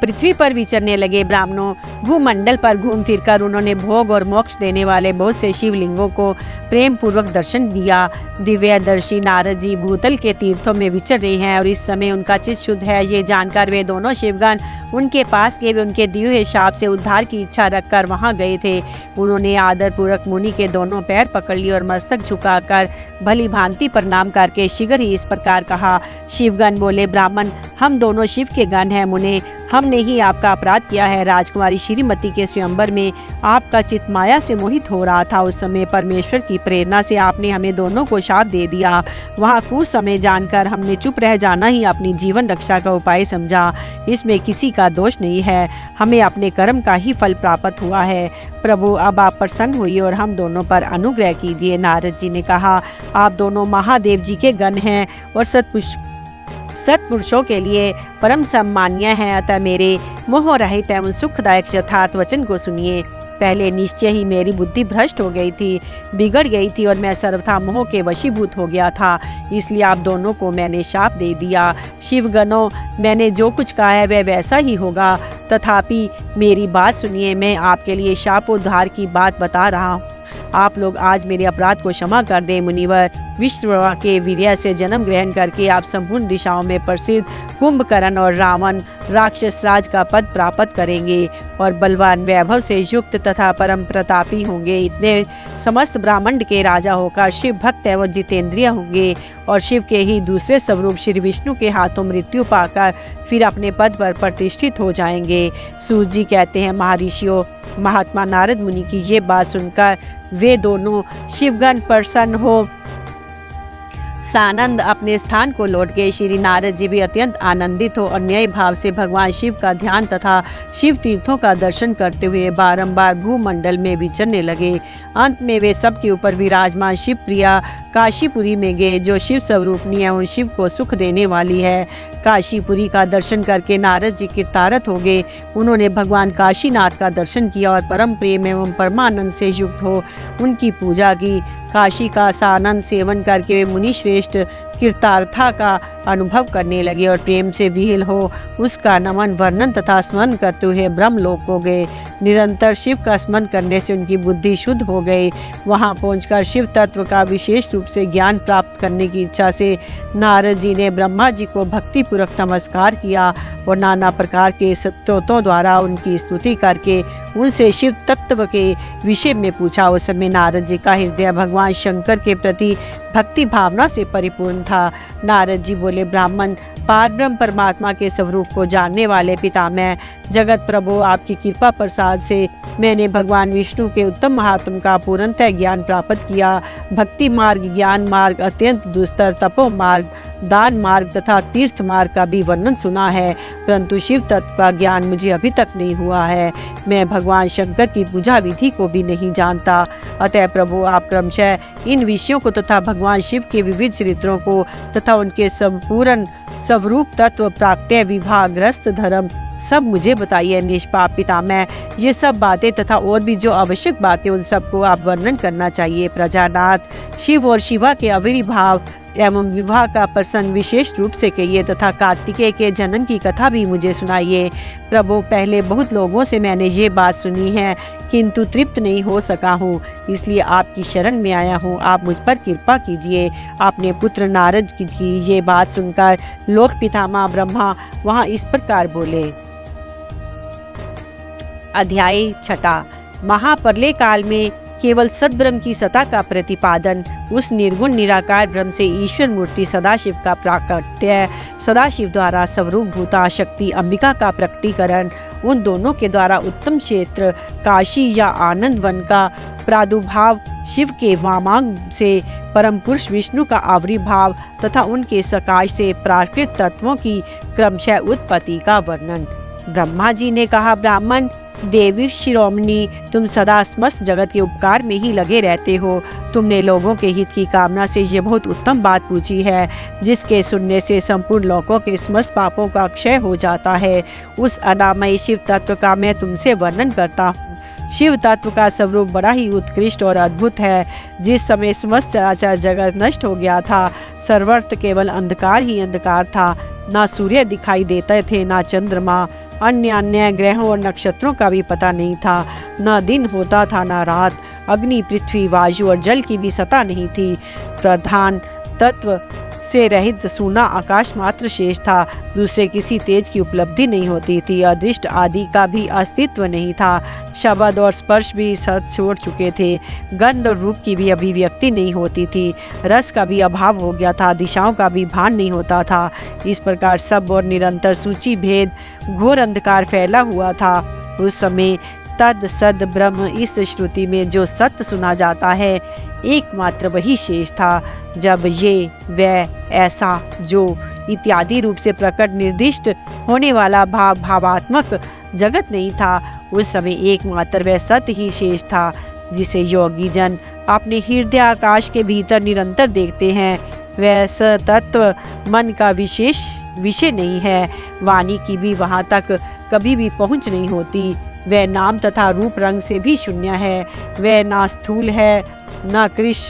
पृथ्वी पर विचरने लगे। ब्राह्मणों, भूमंडल पर घूम फिरकर उन्होंने भोग और मोक्ष देने वाले बहुत से शिवलिंगों को प्रेम पूर्वक दर्शन दिया। दिव्यदर्शी नारद जी भूतल के तीर्थों में विचर रहे हैं और इस समय उनका चित्त शुद्ध है। ये जानकर वे दोनों शिवगण उनके पास गए। वे उनके दिए हुए शाप से उद्धार की इच्छा रखकर वहां गए थे। उन्होंने आदर पूर्वक मुनि के दोनों पैर पकड़ लिए और मस्तक झुकाकर भली भांति प्रणाम करके शीघ्र ही इस प्रकार कहा। शिवगण बोले, ब्राह्मण, हम दोनों शिव के गण हैं। मुने, हमने ही आपका अपराध किया है। राजकुमारी श्रीमती के स्वयंवर में आपका चित्त माया से मोहित हो रहा था। उस समय परमेश्वर की प्रेरणा से आपने हमें दोनों को शाप दे दिया। वहाँ कुछ समय जानकर हमने चुप रह जाना ही अपनी जीवन रक्षा का उपाय समझा। इसमें किसी का दोष नहीं है। हमें अपने कर्म का ही फल प्राप्त हुआ है। प्रभु, अब आप प्रसन्न हुई और हम दोनों पर अनुग्रह कीजिए। नारद जी ने कहा, आप दोनों महादेव जी के गण हैं और सत्पुरुषों के लिए परम सम्मान्य हैं। अतः मेरे मोह रहित एवं सुखदायक यथार्थ वचन को सुनिए। पहले निश्चय ही मेरी बुद्धि भ्रष्ट हो गई थी, बिगड़ गई थी और मैं सर्वथा मोह के वशीभूत हो गया था। इसलिए आप दोनों को मैंने शाप दे दिया। शिवगणों, मैंने जो कुछ कहा है वह वैसा ही होगा, तथापि मेरी बात सुनिए। मैं आपके लिए शापोद्धार की बात बता रहा हूँ। आप लोग आज मेरे अपराध को क्षमा कर दें। मुनिवर, विश्ववा के वीर्य से जन्म ग्रहण करके आप संपूर्ण दिशाओं में प्रसिद्ध कुंभकर्ण और रावण राक्षस राज का पद प्राप्त करेंगे और बलवान वैभव से युक्त तथा परम प्रतापी होंगे। इतने समस्त ब्रह्मांड के राजा होकर शिव भक्त एवं जितेंद्रिय होंगे और शिव के ही दूसरे स्वरूप श्री विष्णु के हाथों मृत्यु पाकर फिर अपने पद पर प्रतिष्ठित हो जाएंगे। सूत जी कहते हैं, महर्षियों, महात्मा नारद मुनि की ये बात सुनकर वे दोनों शिवगण प्रसन्न हो सानंद अपने स्थान को लौट गए। श्री नारद जी भी अत्यंत आनंदित हो और न्याय भाव से भगवान शिव का ध्यान तथा शिव तीर्थों का दर्शन करते हुए बारंबार भूमंडल में विचरने लगे। अंत में वे सबके ऊपर विराजमान शिव प्रिया काशीपुरी में गए, जो शिव स्वरूपनी एवं शिव को सुख देने वाली है। काशीपुरी का दर्शन करके नारद जी कृतार्थ हो गए। उन्होंने भगवान काशीनाथ का दर्शन किया और परम प्रेम एवं परमानंद से युक्त हो उनकी पूजा की। काशी का सानंद सेवन करके वे मुनि श्रेष्ठ कृतार्था का अनुभव करने लगे और प्रेम से विहिल हो उसका नमन वर्णन तथा स्मरण करते हुए ब्रह्मलोक को गए। निरंतर शिव का स्मरण करने से उनकी बुद्धि शुद्ध हो गई। वहां पहुंचकर शिव तत्व का विशेष रूप से ज्ञान प्राप्त करने की इच्छा से नारद जी ने ब्रह्मा जी को भक्तिपूर्वक नमस्कार किया और नाना प्रकार के स्तोत्रों द्वारा उनकी स्तुति करके उनसे शिव तत्व के विषय में पूछा। उस समय नारद जी का हृदय भगवान शंकर के प्रति भक्ति भावना से परिपूर्ण था। नारद जी बोले, ब्राह्मण, पारब्रह्म परमात्मा के स्वरूप को जानने वाले पितामह जगत प्रभु, आपकी कृपा प्रसाद से मैंने भगवान विष्णु के उत्तम महात्म का पूर्णतः ज्ञान प्राप्त किया। भक्ति मार्ग, ज्ञान मार्ग, अत्यंत दुस्तर तपो मार्ग, दान मार्ग तथा तीर्थ मार्ग का भी वर्णन सुना है, परंतु शिव तत्व का ज्ञान मुझे अभी तक नहीं हुआ है। मैं भगवान शंकर की पूजा विधि को भी नहीं जानता। अतः प्रभु, आप क्रमशः इन विषयों को तथा भगवान शिव के विविध चरित्रों को तथा उनके संपूर्ण स्वरूप तत्व, प्राकट्य, विवाहग्रस्त धर्म सब मुझे बताइए। निष्पाप पितामह, ये सब बातें तथा और भी जो आवश्यक बातें उन सबको आप वर्णन करना चाहिए। प्रजानाथ, शिव और शिवा के आविर्भाव एवं विवाह का प्रसंग विशेष रूप से कहिए तथा कार्तिकेय के जन्म की कथा भी मुझे सुनाइए। प्रभु, पहले बहुत लोगों से मैंने ये बात सुनी है किंतु तृप्त नहीं हो सका हूँ, इसलिए आपकी शरण में आया हूँ। आप मुझ पर कृपा कीजिए। अपने पुत्र नारद की ये बात सुनकर लोक पितामह ब्रह्मा वहाँ इस प्रकार बोले। अध्याय 6। महाप्रलय काल में केवल सद्ब्रह्म की सत्ता का प्रतिपादन, उस निर्गुण निराकार ब्रह्म से ईश्वर मूर्ति सदाशिव का प्राकट्य, सदाशिव द्वारा स्वरूप भूता शक्ति अंबिका का प्रकटीकरण, उन दोनों के द्वारा उत्तम क्षेत्र काशी या आनंद वन का प्रादुर्भाव, शिव के वामांग से परम पुरुष विष्णु का आविर्भाव तथा उनके सकाश से प्राकृत तत्वों की क्रमशः उत्पत्ति का वर्णन। ब्रह्मा जी ने कहा, ब्राह्मण, देवी शिरोमणि, तुम सदा समस्त जगत के उपकार में ही लगे रहते हो। तुमने लोगों के हित की कामना से ये बहुत उत्तम बात पूछी है, जिसके सुनने से संपूर्ण लोगों के समस्त पापों का क्षय हो जाता है। उस अनामय शिव तत्व का मैं तुमसे वर्णन करता हूँ। शिव तत्व का स्वरूप बड़ा ही उत्कृष्ट और अद्भुत है। जिस समय समस्त चराचर जगत नष्ट हो गया था, सर्वत्र केवल अंधकार ही अंधकार था। ना सूर्य दिखाई देते थे, ना चंद्रमा, अन्य ग्रहों और नक्षत्रों का भी पता नहीं था। न दिन होता था न रात। अग्नि, पृथ्वी, वायु और जल की भी सत्ता नहीं थी। प्रधान तत्व से रहित सूना आकाश मात्र शेष था। दूसरे किसी तेज की उपलब्धि नहीं होती थी। अदृष्ट आदि का भी अस्तित्व नहीं था। शब्द और स्पर्श भी सत छोड़ चुके थे। गंध और रूप की भी अभिव्यक्ति नहीं होती थी। रस का भी अभाव हो गया था। दिशाओं का भी भान नहीं होता था। इस प्रकार सब और निरंतर सूची भेद घोर अंधकार फैला हुआ था। उस समय तद सद ब्रह्म, इस श्रुति में जो सत्य सुना जाता है, एकमात्र वही शेष था। जब ये वह ऐसा जो इत्यादि रूप से प्रकट निर्दिष्ट होने वाला भावात्मक जगत नहीं था, उस समय एकमात्र वह सत्य ही शेष था, जिसे योगी जन अपने हृदय आकाश के भीतर निरंतर देखते हैं। वह सतत्व मन का विशेष विषय नहीं है। वाणी की भी वहाँ तक कभी भी पहुँच नहीं होती। वह नाम तथा रूप रंग से भी शून्य है। वह ना स्थूल है, ना कृश,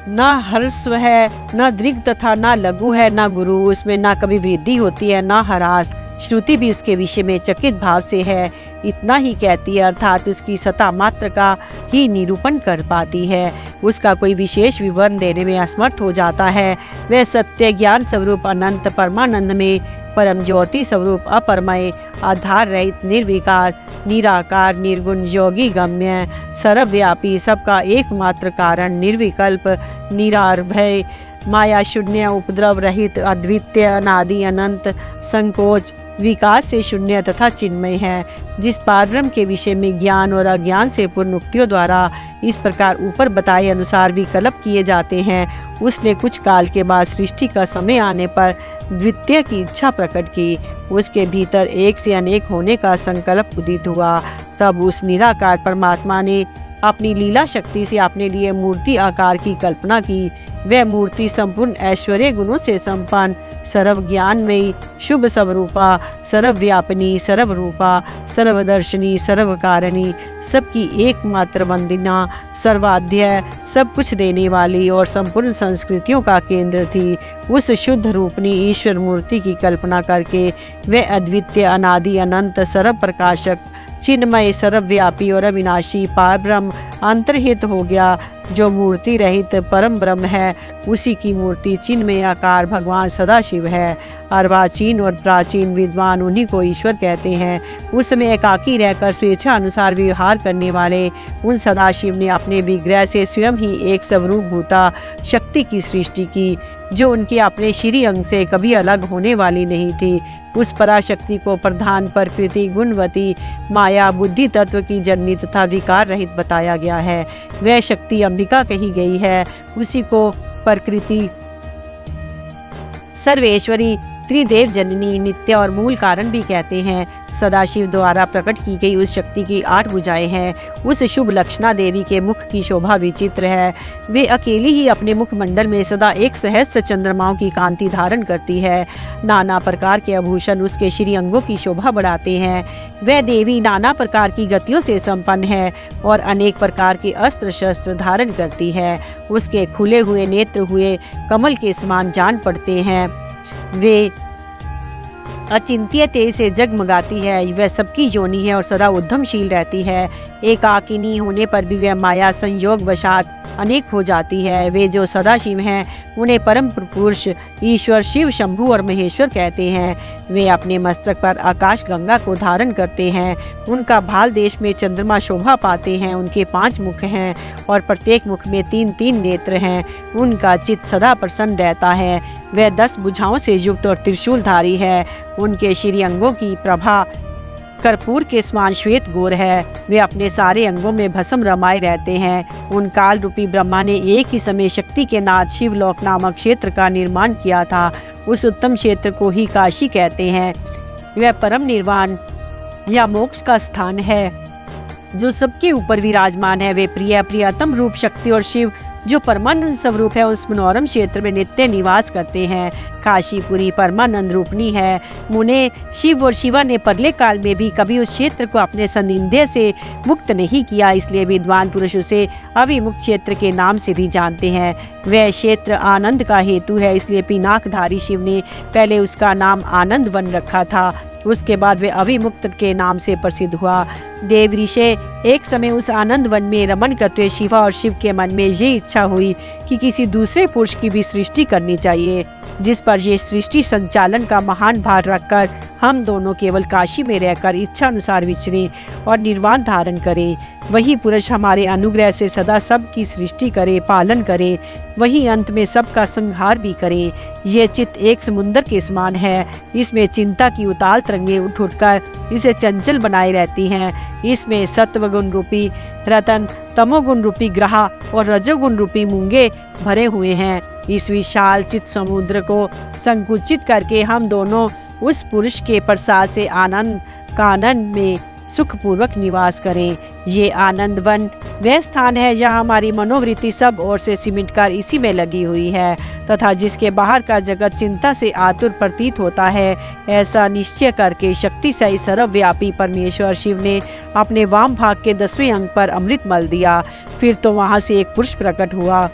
ना हर्स्व है, ना दृग तथा ना लघु है, ना गुरु। उसमें ना कभी वृद्धि होती है, ना ह्रास। श्रुति भी उसके विषय में चकित भाव से है, इतना ही कहती है, अर्थात उसकी सत्ता मात्र का ही निरूपण कर पाती है। उसका कोई विशेष विवरण देने में असमर्थ हो जाता है। वह सत्य ज्ञान स्वरूप अनंत परमानंद में परम ज्योति स्वरूप अपरमय आधार रहित निर्विकार निराकार निर्गुण योगी गम्य सर्वव्यापी सबका एकमात्र कारण निर्विकल्प निरार्भय माया शून्य उपद्रव रहित अद्वितीय अनादि अनंत संकोच विकास से शून्य तथा चिन्मय है। जिस पारब्रह्म के विषय में ज्ञान और अज्ञान से पूर्ण उक्तियों द्वारा इस प्रकार ऊपर बताए अनुसार विकल्प किए जाते हैं, उसने कुछ काल के बाद सृष्टि का समय आने पर द्वितीय की इच्छा प्रकट की। उसके भीतर एक से अनेक होने का संकल्प उदित हुआ। तब उस निराकार परमात्मा ने अपनी लीला शक्ति से अपने लिए मूर्ति आकार की कल्पना की। वह मूर्ति संपूर्ण ऐश्वर्य गुणों से संपन्न सर्व ज्ञानमयी शुभ स्वरूपा सर्वव्यापिनी सर्वरूपा सर्वदर्शनी सर्वकारिणी सबकी एकमात्र वंदना सर्वाध्य सब कुछ देने वाली और संपूर्ण संस्कृतियों का केंद्र थी। उस शुद्ध रूपनी ईश्वर मूर्ति की कल्पना करके वह अद्वितीय अनादि अनंत सर्व प्रकाशक चिन्मय सर्वव्यापी और अविनाशी पारब्रह्म अंतर्हित हो गया। जो मूर्ति रहित परम ब्रह्म है, उसी की मूर्ति चिन्मय आकार भगवान सदाशिव है। अर्वाचीन और प्राचीन विद्वान उन्हीं को ईश्वर कहते हैं। उस समय एकाकी रहकर स्वेच्छा अनुसार व्यवहार करने वाले उन सदाशिव ने अपने विग्रह से स्वयं ही एक स्वरूप भूता शक्ति की सृष्टि की, जो उनके अपने श्री अंग से कभी अलग होने वाली नहीं थी। उस पराशक्ति को प्रधान प्रकृति गुणवती माया बुद्धि तत्व की जननी तथा विकार रहित बताया गया है। वह शक्ति अंबिका कही गई है। उसी को प्रकृति सर्वेश्वरी त्रिदेव जननी नित्य और मूल कारण भी कहते हैं। सदाशिव द्वारा प्रकट की गई उस शक्ति की 8 भुजाएं हैं। उस शुभ लक्षणा देवी के मुख की शोभा विचित्र है। वे अकेली ही अपने मुखमंडल में सदा 1 सहस्त्र चंद्रमाओं की कांति धारण करती है। नाना प्रकार के आभूषण उसके श्री अंगों की शोभा बढ़ाते हैं। वह देवी नाना प्रकार की गतियों से संपन्न है और अनेक प्रकार के अस्त्र शस्त्र धारण करती है। उसके खुले हुए नेत्र हुए कमल के समान जान पड़ते हैं। वे अचिंत्य तेज से जगमगाती है। वह सबकी योनि है और सदा उद्यमशील रहती है। एकाकिनी होने पर भी वह माया संयोग वशात अनेक हो जाती है। वे जो सदाशिव हैं, उन्हें परम पुरुष ईश्वर शिव शंभु और महेश्वर कहते हैं। वे अपने मस्तक पर आकाश गंगा को धारण करते हैं। उनका भाल देश में चंद्रमा शोभा पाते हैं। उनके 5 मुख हैं और प्रत्येक मुख में 3-3 नेत्र हैं। उनका चित्त सदा प्रसन्न रहता है। वह 10 भुजाओं से युक्त और त्रिशूलधारी है। उनके श्री अंगों की प्रभा कर्पूर के समान श्वेत गोर है। वे अपने सारे अंगों में भस्म रमाए रहते हैं। उन काल रूपी ब्रह्मा ने एक ही समय शक्ति के नाथ शिवलोक नामक क्षेत्र का निर्माण किया था। उस उत्तम क्षेत्र को ही काशी कहते हैं। वह परम निर्वाण या मोक्ष का स्थान है जो सबके ऊपर विराजमान है। वे प्रियतम रूप शक्ति और शिव जो परमानंद स्वरूप है, उस मनोरम क्षेत्र में नित्य निवास करते हैं। काशीपुरी परमानंद रूपनी है। मुने शिव और शिवा ने परले काल में भी कभी उस क्षेत्र को अपने संनिध्य से मुक्त नहीं किया, इसलिए विद्वान पुरुष उसे अविमुक्त क्षेत्र के नाम से भी जानते हैं। वह क्षेत्र आनंद का हेतु है, इसलिए पिनाकधारी शिव ने पहले उसका नाम आनंद वन रखा था। उसके बाद वे अविमुक्त के नाम से प्रसिद्ध हुआ। देव ऋषि एक समय उस आनंद वन में रमन करते शिवा और शिव के मन में ये इच्छा हुई कि किसी दूसरे पुरुष की भी सृष्टि करनी चाहिए, जिस पर ये सृष्टि संचालन का महान भार रखकर हम दोनों केवल काशी में रहकर इच्छा अनुसार विचरें और निर्वाण धारण करें। वही पुरुष हमारे अनुग्रह से सदा सबकी सृष्टि करे, पालन करे, वही अंत में सबका संहार भी करे। ये चित्त एक समुद्र के समान है। इसमें चिंता की उताल तरंगें उठ उठकर इसे चंचल बनाए रहती हैं। इसमें सत्वगुण रूपी रतन, तमोगुण रूपी ग्रह और रजोगुण रूपी मूंगे भरे हुए हैं। इस विशाल चित्त समुद्र को संकुचित करके हम दोनों उस पुरुष के प्रसाद से आनंद कानन में सुखपूर्वक निवास करें। ये आनंद वन वह स्थान है जहाँ हमारी मनोवृत्ति सब ओर से सिमट कर इसी में लगी हुई है तथा जिसके बाहर का जगत चिंता से आतुर प्रतीत होता है। ऐसा निश्चय करके शक्तिशाली सर्वव्यापी परमेश्वर शिव ने अपने वाम भाग के 10वें अंग पर अमृत मल दिया। फिर तो वहाँ से एक पुरुष प्रकट हुआ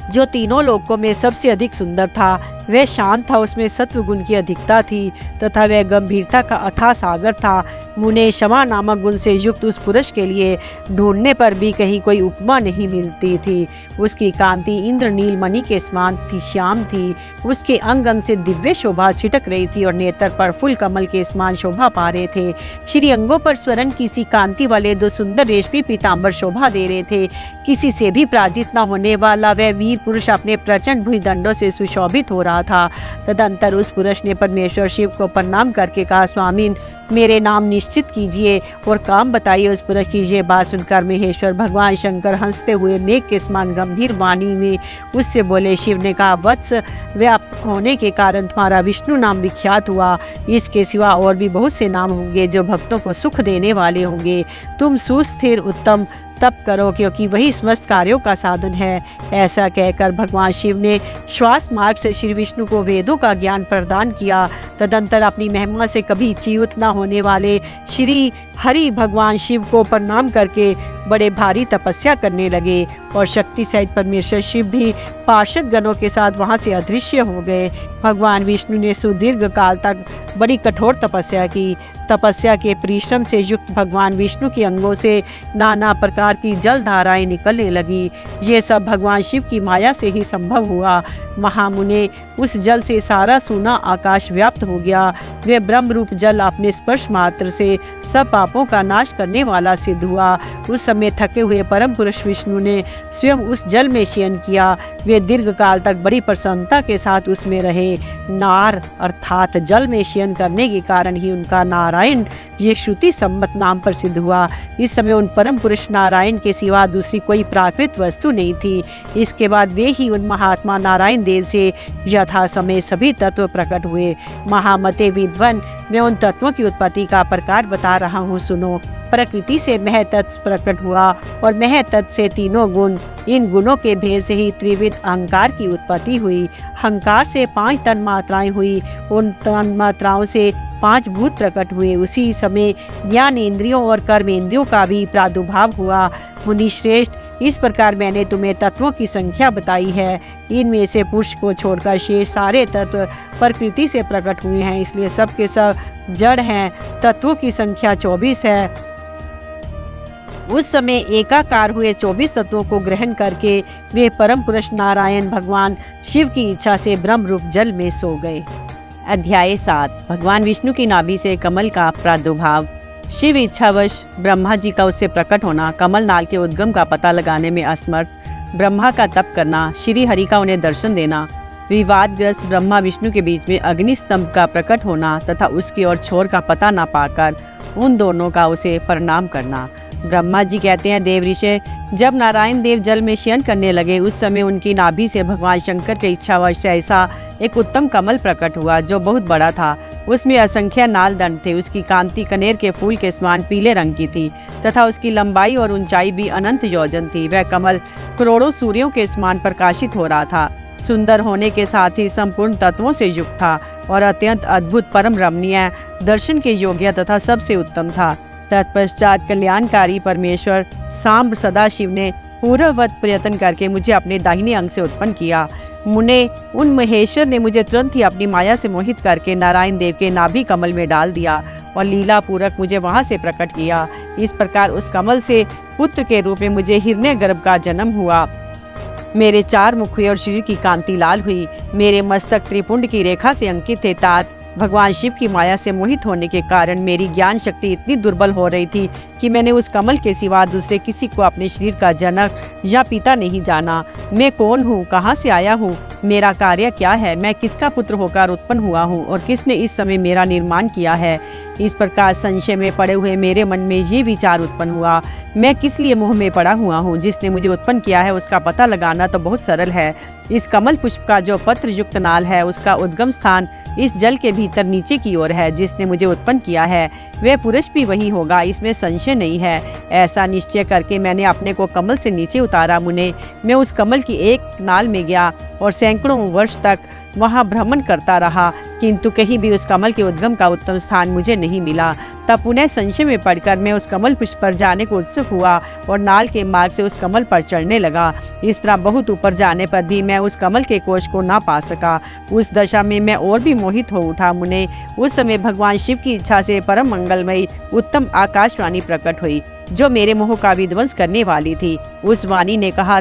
जो तीनों लोकों में सबसे अधिक सुंदर था। वह शांत था, उसमें सत्व गुण की अधिकता थी तथा वह गंभीरता का अथाह सागर था। मुने क्षमा नामक गुण से युक्त उस पुरुष के लिए ढूंढने पर भी कहीं कोई उपमा नहीं मिलती थी। उसकी कांति इंद्रनील मणि के समान थी, श्याम थी। उसके अंग अंग से दिव्य शोभा छिटक रही थी और नेत्र पर फूल कमल के समान शोभा पा रहे थे। श्री अंगों पर स्वर्ण की सी कांति वाले 2 सुंदर रेशमी पीताम्बर शोभा दे रहे थे। किसी से भी पराजित न होने वाला वह वीर पुरुष अपने प्रचंड भुजदंडों से सुशोभित हो रहा था। तदंतर उस पुरुष ने परमेश्वर शिव को प्रणाम करके कहा, स्वामी मेरे नाम निश्चित कीजिए और काम बताइए। उस पुरुष की ये बात सुनकर महेश्वर भगवान शंकर हंसते हुए मेघ के समान गंभीर वाणी में उससे बोले। शिव ने कहा, वत्स व्यापक होने के कारण तुम्हारा विष्णु नाम विख्यात हुआ। इसके सिवा और भी बहुत से नाम होंगे जो भक्तों को सुख देने वाले होंगे। तुम सुस्थिर उत्तम तप करो क्योंकि वही समस्त कार्यों का साधन है। ऐसा कहकर भगवान शिव ने श्वास मार्ग से श्री विष्णु को वेदों का ज्ञान प्रदान किया। तदंतर अपनी महिमा से कभी च्युत न होने वाले श्री हरि भगवान शिव को प्रणाम करके बड़े भारी तपस्या करने लगे और शक्ति सहित परमेश्वर शिव भी पार्षद गणों के साथ वहां से अदृश्य हो गए। भगवान विष्णु ने सुदीर्घ काल तक बड़ी कठोर तपस्या की। तपस्या के परिश्रम से युक्त भगवान विष्णु के अंगों से नाना प्रकार की जल धाराएं निकलने लगी। ये सब भगवान शिव की माया से ही संभव हुआ। महामुने उस जल से सारा सोना आकाश व्याप्त हो गया। वे ब्रह्म रूप जल अपने स्पर्श मात्र से सब पापों का नाश करने वाला सिद्ध हुआ। उस समय थके हुए परम पुरुष विष्णु ने स्वयं उस जल में शयन किया। वे दीर्घ काल तक बड़ी प्रसन्नता के साथ उसमें रहे। नार अर्थात जल में शयन करने के कारण ही उनका नारायण ये श्रुति सम्मत नाम प्रसिद्ध हुआ। इस समय उन परम पुरुष नारायण के सिवा दूसरी कोई प्राकृत वस्तु नहीं थी। इसके बाद वे ही उन महात्मा नारायण देव से यथा समय सभी तत्व प्रकट हुए। महामते विद्वान, मैं उन तत्वों की उत्पत्ति का प्रकार बता रहा हूँ, सुनो। प्रकृति से महतत्व प्रकट हुआ और महतत्व से तीनों गुण। इन गुणों के भेद से ही त्रिविध अहंकार की उत्पत्ति हुई। अहंकार से 5 तन मात्राएं हुई। उन तन मात्राओं से 5 भूत प्रकट हुए। उसी समय ज्ञान इंद्रियों और कर्म इंद्रियों का भी प्रादुर्भाव हुआ। मुनि श्रेष्ठ, इस प्रकार मैंने तुम्हें तत्वों की संख्या बताई है। इनमें से पुरुष को छोड़कर शेष सारे तत्व प्रकृति से प्रकट हुए हैं, इसलिए सब के सब जड़ हैं। तत्वों की संख्या 24 है। उस समय एकाकार हुए 24 तत्वों को ग्रहण करके वे परम पुरुष नारायण भगवान शिव की इच्छा से ब्रह्म रूप जल में सो गए। अध्याय 7। भगवान विष्णु की नाभि से कमल का प्रादुर्भाव। शिव इच्छावश ब्रह्मा जी का उससे प्रकट होना, कमल नाल के उद्गम का पता लगाने में असमर्थ ब्रह्मा का तप करना, श्री हरि का उन्हें दर्शन देना, विवादग्रस्त ब्रह्मा विष्णु के बीच में अग्निस्तंभ का प्रकट होना तथा उसकी ओर छोर का पता न पाकर उन दोनों का उसे प्रणाम करना। ब्रह्मा जी कहते हैं, देव ऋषि, जब नारायण देव जल में शयन करने लगे उस समय उनकी नाभि से भगवान शंकर के इच्छावश ऐसा एक उत्तम कमल प्रकट हुआ जो बहुत बड़ा था। उसमें असंख्य नाल दंड थे। उसकी कांति कनेर के फूल के समान पीले रंग की थी तथा उसकी लंबाई और ऊंचाई भी अनंत योजन थी। वह कमल करोड़ों सूर्यों के समान प्रकाशित हो रहा था। सुंदर होने के साथ ही संपूर्ण तत्वों से युक्त था और अत्यंत अद्भुत, परम रमणीय, दर्शन के योग्य तथा सबसे उत्तम था। तत्पश्चात कल्याणकारी परमेश्वर सांब सदाशिव ने पूर्ववत प्रयत्न करके मुझे अपने दाहिने अंग से उत्पन्न किया। मुने उन महेश्वर ने मुझे तुरंत ही अपनी माया से मोहित करके नारायण देव के नाभि कमल में डाल दिया और लीला पूर्वक मुझे वहां से प्रकट किया। इस प्रकार उस कमल से पुत्र के रूप में मुझे हिरण्य गर्भ का जन्म हुआ। मेरे 4 मुख हुए और शरीर की कांति लाल हुई। मेरे मस्तक त्रिपुंड की रेखा से अंकित थे। तात भगवान शिव की माया से मोहित होने के कारण मेरी ज्ञान शक्ति इतनी दुर्बल हो रही थी कि मैंने उस कमल के सिवा दूसरे किसी को अपने शरीर का जनक या पिता नहीं जाना। मैं कौन हूँ, कहाँ से आया हूँ, मेरा कार्य क्या है, मैं किसका पुत्र होकर उत्पन्न हुआ हूँ और किसने इस समय मेरा निर्माण किया है। इस प्रकार संशय में पड़े हुए मेरे मन में ये विचार उत्पन्न हुआ, मैं किस लिए मोह में पड़ा हुआ हूँ। जिसने मुझे उत्पन्न किया है उसका पता लगाना तो बहुत सरल है। इस कमल पुष्प का जो पत्र युक्त नाल है उसका उद्गम स्थान इस जल के भीतर नीचे की ओर है। जिसने मुझे उत्पन्न किया है वह पुरुष भी वही होगा, इसमें संशय नहीं है। ऐसा निश्चय करके मैंने अपने को कमल से नीचे उतारा। मुने, मैं उस कमल की एक नाल में गया और सैकड़ों वर्ष तक वहाँ भ्रमण करता रहा, किंतु कहीं भी उस कमल के उद्गम का उत्तम स्थान मुझे नहीं मिला। तब पुनः संशय में पड़कर मैं उस कमल पुष्प पर जाने को उत्सुक हुआ और नाल के मार्ग से उस कमल पर चढ़ने लगा। इस तरह बहुत ऊपर जाने पर भी मैं उस कमल के कोश को ना पा सका। उस दशा में मैं और भी मोहित हो उठा। मुने, उस समय भगवान शिव की इच्छा से परम मंगलमयी उत्तम आकाशवाणी प्रकट हुई, जो मेरे मोह का विध्वंस करने वाली थी। उस वाणी ने कहा,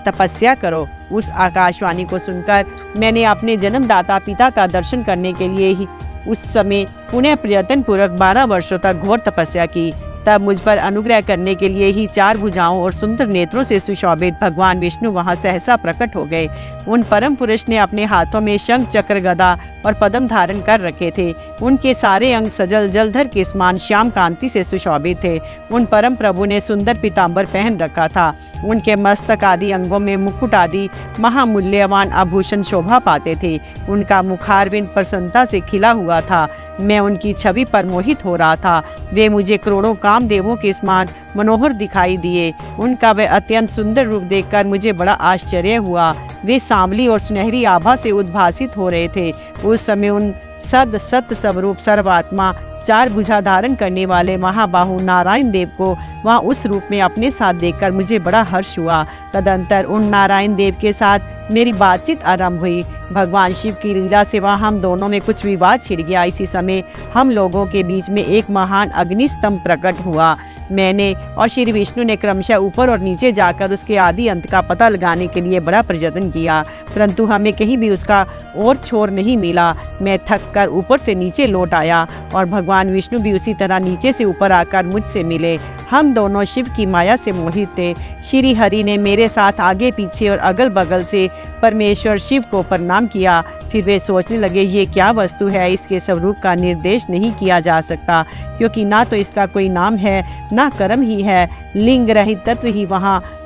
तपस्या करो। उस आकाशवाणी को सुनकर मैंने अपने जन्मदाता पिता का दर्शन करने के लिए ही उस समय पुनः प्रयत्न पूर्वक 12 वर्षों तक घोर तपस्या की। तब मुझ पर अनुग्रह करने के लिए ही 4 भुजाओं और सुंदर नेत्रों से सुशोभित भगवान विष्णु वहां सहसा प्रकट हो गए। उन परम पुरुष ने अपने हाथों में शंख, चक्र, गदा और पद्म धारण कर रखे थे। उनके सारे अंग सजल जलधर के समान श्याम कांति से सुशोभित थे। उन परम प्रभु ने सुंदर पीताम्बर पहन रखा था। उनके मस्तक आदि अंगों में मुकुट आदि महामूल्यवान आभूषण शोभा पाते थे। उनका मुखारविंद प्रसन्नता से खिला हुआ था। मैं उनकी छवि पर मोहित हो रहा था। वे मुझे करोड़ों कामदेवों के समान मनोहर दिखाई दिए। उनका वह अत्यंत सुंदर रूप देखकर मुझे बड़ा आश्चर्य हुआ। वे सांवली और सुनहरी आभा से उद्भासित हो रहे थे। उस समय उन सत स्वरूप सर्वात्मा 4 भुजा धारण करने वाले महाबाहु नारायण देव को वहाँ उस रूप में अपने साथ देखकर मुझे बड़ा हर्ष हुआ। तदंतर उन नारायण देव के साथ मेरी बातचीत आरंभ हुई। भगवान शिव की लीला से वहाँ हम दोनों में कुछ विवाद छिड़ गया। इसी समय हम लोगों के बीच में एक महान अग्निस्तंभ प्रकट हुआ। मैंने और श्री विष्णु ने क्रमशः ऊपर और नीचे जाकर उसके आदि अंत का पता लगाने के लिए बड़ा प्रयत्न किया, परंतु हमें कहीं भी उसका और छोर नहीं मिला। मैं थक कर ऊपर से नीचे लौट आया और भगवान विष्णु भी उसी तरह नीचे से ऊपर आकर मुझसे मिले। हम दोनों शिव की माया से मोहित थे। श्री हरि ने मेरे साथ आगे पीछे और अगल बगल से परमेश्वर शिव को प्रणाम किया। फिर वे सोचने लगे, ये क्या वस्तु है, इसके स्वरूप का निर्देश नहीं किया जा सकता, क्योंकि ना तो इसका कोई नाम है ना कर्म ही है। लिंग रहित तत्व ही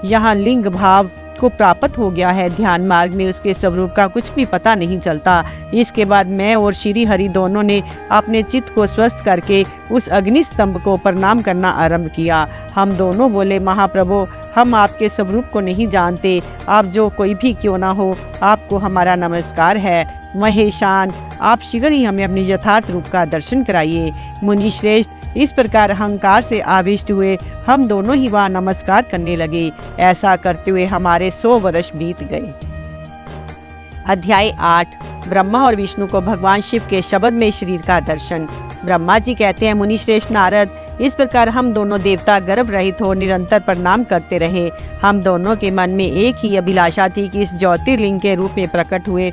यहाँ लिंग भाव को प्राप्त हो गया है। ध्यान मार्ग में उसके स्वरूप का कुछ भी पता नहीं चलता। इसके बाद मैं और श्री हरि दोनों ने अपने चित्त को स्वस्थ करके उस अग्नि स्तंभ को प्रणाम करना आरंभ किया। हम दोनों बोले, महाप्रभु, हम आपके स्वरूप को नहीं जानते। आप जो कोई भी क्यों ना हो, आपको हमारा नमस्कार है। महेशान, आप शीघ्र ही हमें अपने यथार्थ रूप का दर्शन कराइए। मुनि श्रेष्ठ, इस प्रकार अहंकार से आविष्ट हुए हम दोनों ही वहाँ नमस्कार करने लगे। ऐसा करते हुए हमारे 100 वर्ष बीत गए। अध्याय 8। ब्रह्मा और विष्णु को भगवान शिव के शब्द में शरीर का दर्शन। ब्रह्मा जी कहते हैं, मुनि श्रेष्ठ नारद, इस प्रकार हम दोनों देवता गर्भ रहित हो निरंतर प्रणाम करते रहे। हम दोनों के मन में एक ही अभिलाषा थी कि इस ज्योतिर्लिंग के रूप में प्रकट हुए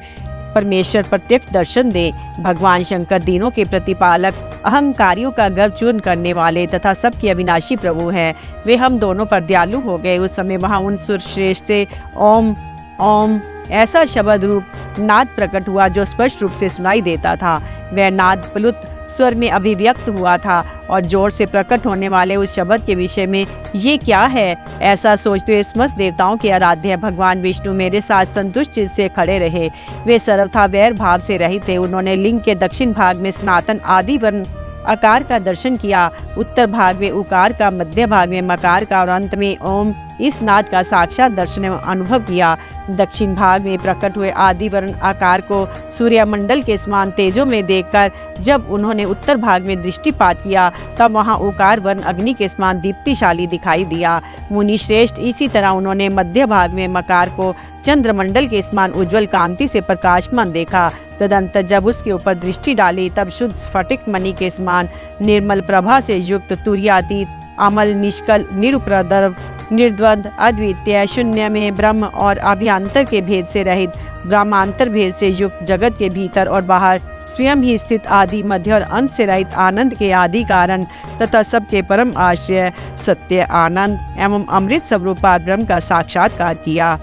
परमेश्वर प्रत्यक्ष दर्शन दे। भगवान शंकर दीनों के प्रतिपालक, अहंकारियों का गर्भ चूर्ण करने वाले तथा सबके अविनाशी प्रभु हैं। वे हम दोनों पर दयालु हो गए। उस समय वहाँ उन सुर श्रेष्ठ से ओम ओम ऐसा शब्द रूप नाद प्रकट हुआ जो स्पष्ट रूप से सुनाई देता था। वह नाद प्लुत स्वर में अभिव्यक्त हुआ था और जोर से प्रकट होने वाले उस शब्द के विषय में ये क्या है, ऐसा सोचते हुए समस्त देवताओं के आराध्य भगवान विष्णु मेरे साथ संतुष्ट चित्त से खड़े रहे। वे सर्वथा वैर भाव से रहित थे। उन्होंने लिंग के दक्षिण भाग में सनातन आदि वर्ण आकार का दर्शन किया, उत्तर भाग में उकार का, मध्य भाग में मकार का और अंत में ओम इस नाद का साक्षात दर्शन एवं अनुभव किया। दक्षिण भाग में प्रकट हुए आदि वर्ण आकार को सूर्यमंडल के समान तेजों में देखकर जब उन्होंने उत्तर भाग में दृष्टिपात किया, तब वहाँ उकार वर्ण अग्नि के समान दीप्तिशाली दिखाई दिया। मुनि श्रेष्ठ, इसी तरह उन्होंने मध्य भाग में मकार को चंद्रमंडल के समान उज्ज्वल कांति से प्रकाशमान देखा। तदंतर जब उसके ऊपर दृष्टि डाली, तब शुद्ध स्फटिक मणि के समान निर्मल प्रभा से युक्त, तुर्यातीत, अमल, निष्कल, निरुपद्रव, निर्द्वंद, अद्वितीय, शून्य में ब्रह्म और अभ्यंतर के भेद से रहित, ब्रह्मांतर भेद से युक्त, जगत के भीतर और बाहर स्वयं ही स्थित, आदि मध्य और अंत से रहित, आनंद के आदि कारण तथा सबके परम आश्रय, सत्य, आनंद एवं अमृत स्वरूप ब्रह्म का साक्षात्कार किया।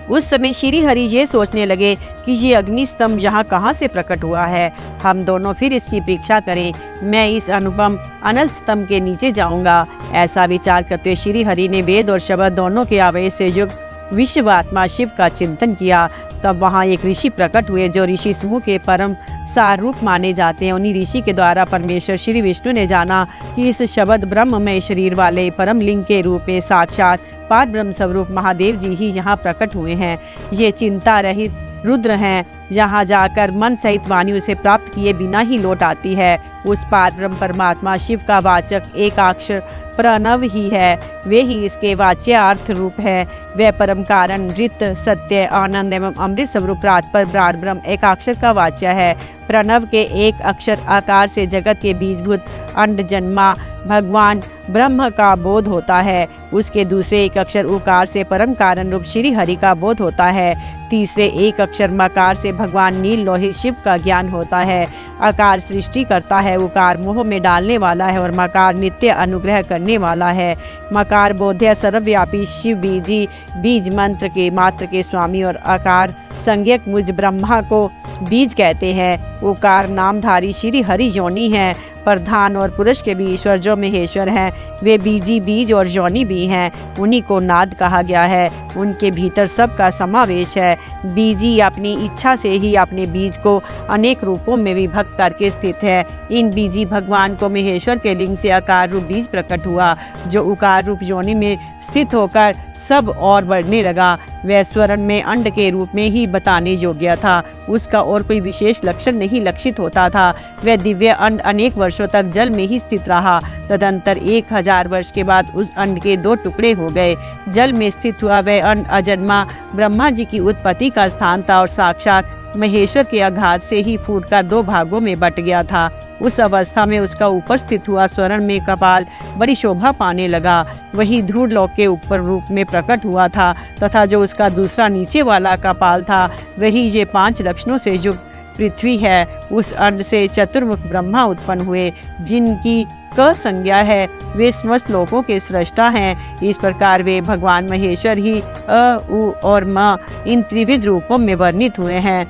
उस समय श्री हरि ये सोचने लगे कि ये अग्नि स्तंभ यहाँ कहाँ से प्रकट हुआ है। हम दोनों फिर इसकी परीक्षा करें। मैं इस अनुपम अनल स्तंभ के नीचे जाऊंगा। ऐसा विचार करते श्री हरि ने वेद और शब्द दोनों के आवेश से युक्त विश्वात्मा शिव का चिंतन किया। तब वहाँ एक ऋषि प्रकट हुए जो ऋषि समूह के परम सार रूप माने जाते हैं। उन्हीं ऋषि के द्वारा परमेश्वर श्री विष्णु ने जाना कि इस शब्द ब्रह्ममय शरीर वाले परम लिंग के रूप में साक्षात पार ब्रह्म स्वरूप महादेव जी ही यहाँ प्रकट हुए हैं। ये चिंता रहित रुद्र हैं। यहाँ जाकर मन सहित वाणी उसे प्राप्त किए बिना ही लौट आती है। उस पार ब्रह्म परमात्मा शिव का वाचक एकाक्षर प्रणव ही है। वे ही इसके वाच्य अर्थ रूप है। वह परम कारण नृत्य सत्य आनंद एवं अमृत स्वरूप पर ब्रह्म एकाक्षर का वाच्य है। प्रणव के एक अक्षर आकार से जगत के बीजभूत अंड जन्मा भगवान ब्रह्म का बोध होता है। उसके दूसरे एक अक्षर उकार से परम कारण रूप श्री हरि का बोध होता है। तीसरे एक अक्षर मकार से भगवान नील लोहित शिव का ज्ञान होता है। आकार सृष्टि करता है, उकार मोह में डालने वाला है और मकार नित्य अनुग्रह करने वाला है। मकार बोध्य सर्वव्यापी शिव बीजी बीज मंत्र के मात्र के स्वामी और आकार संज्ञक मुझ ब्रह्मा को बीज कहते हैं। उकार नामधारी श्री हरि योनि है। प्रधान और पुरुष के भी ईश्वर जो महेश्वर हैं, वे बीजी बीज और योनि भी हैं। उन्हीं को नाद कहा गया है। उनके भीतर सबका समावेश है। बीजी अपनी इच्छा से ही अपने बीज को अनेक रूपों में विभक्त करके स्थित है। इन बीजी भगवान को महेश्वर के लिंग से आकार रूप बीज प्रकट हुआ, जो उकार रूप योनि में स्थित होकर सब और बढ़ने लगा। वह स्वर्ण में अंड के रूप में ही बताने योग्य था। उसका और कोई विशेष लक्षण नहीं लक्षित होता था। वह दिव्य अंड अनेक वर्षों तक जल में ही स्थित रहा। तदंतर 1000 वर्ष के बाद उस अंड के 2 टुकड़े हो गए। जल में स्थित हुआ वह अंड अजन्मा ब्रह्मा जी की उत्पत्ति का स्थान था और साक्षात महेश्वर के आघात से ही फूटकर 2 भागों में बट गया था। उस अवस्था में उसका ऊपर स्थित हुआ स्वर्ण में कपाल बड़ी शोभा पाने लगा। वही ध्रुव लोक के ऊपर रूप में प्रकट हुआ था तथा जो उसका दूसरा नीचे वाला कपाल था वही ये 5 लक्षणों से युक्त पृथ्वी है। उस अंड से चतुर्मुख ब्रह्मा उत्पन्न हुए, जिनकी क संज्ञा है। वे समस्त लोकों के सृष्टा हैं। इस प्रकार वे भगवान महेश्वर ही अ, उ और म इन त्रिविध रूपों में वर्णित हुए हैं।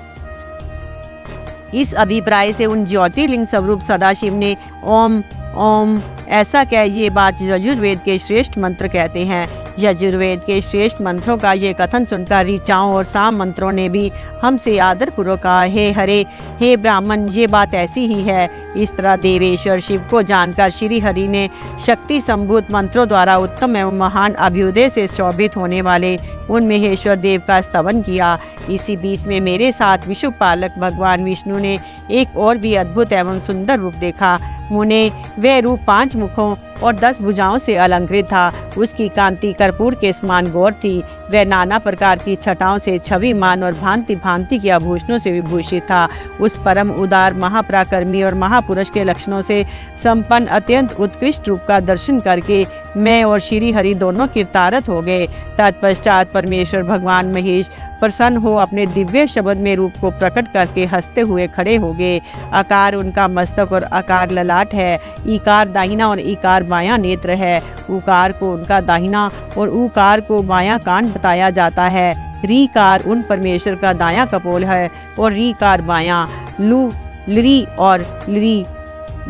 इस अभिप्राय से उन ज्योतिर्लिंग स्वरूप सदाशिव ने ओम ओम ऐसा कह ये बात यजुर्वेद के श्रेष्ठ मंत्र कहते हैं। यजुर्वेद के श्रेष्ठ मंत्रों का ये कथन सुनकर ऋचाओं और साम मंत्रों ने भी हमसे आदर पूर्वक कहा, हे हरे, हे ब्राह्मण, ये बात ऐसी ही है। इस तरह देवेश्वर शिव को जानकर श्री हरि ने शक्ति संभूत मंत्रों द्वारा उत्तम एवं महान अभ्युदय से शोभित होने वाले उन महेश्वर देव का स्तवन किया। इसी बीच में मेरे साथ विश्व पालक भगवान विष्णु ने एक और भी अद्भुत एवं सुंदर रूप देखा। मुने वह रूप 5 मुखों और 10 भुजाओं से अलंकृत था। उसकी कांति कर्पूर के समान गौर थी। वह नाना प्रकार की छटाओं से छविमान और भांति भांति के आभूषणों से विभूषित था। उस परम उदार महापराक्रमी और महापुरुष के लक्षणों से संपन्न अत्यंत उत्कृष्ट रूप का दर्शन करके मैं और श्री हरि दोनों कृतार्थ हो गए। तत्पश्चात परमेश्वर भगवान महेश प्रसन्न हो अपने दिव्य शब्द में रूप को प्रकट करके हंसते हुए खड़े हो गए। आकार उनका मस्तक और आकार ललाट है। इकार दाहिना और इकार बायां नेत्र है। उकार को उनका दाहिना और उकार को बायां कान बताया जाता है। रीकार उन परमेश्वर का दायां कपोल है और रीकार बायां। लू लरी और लरी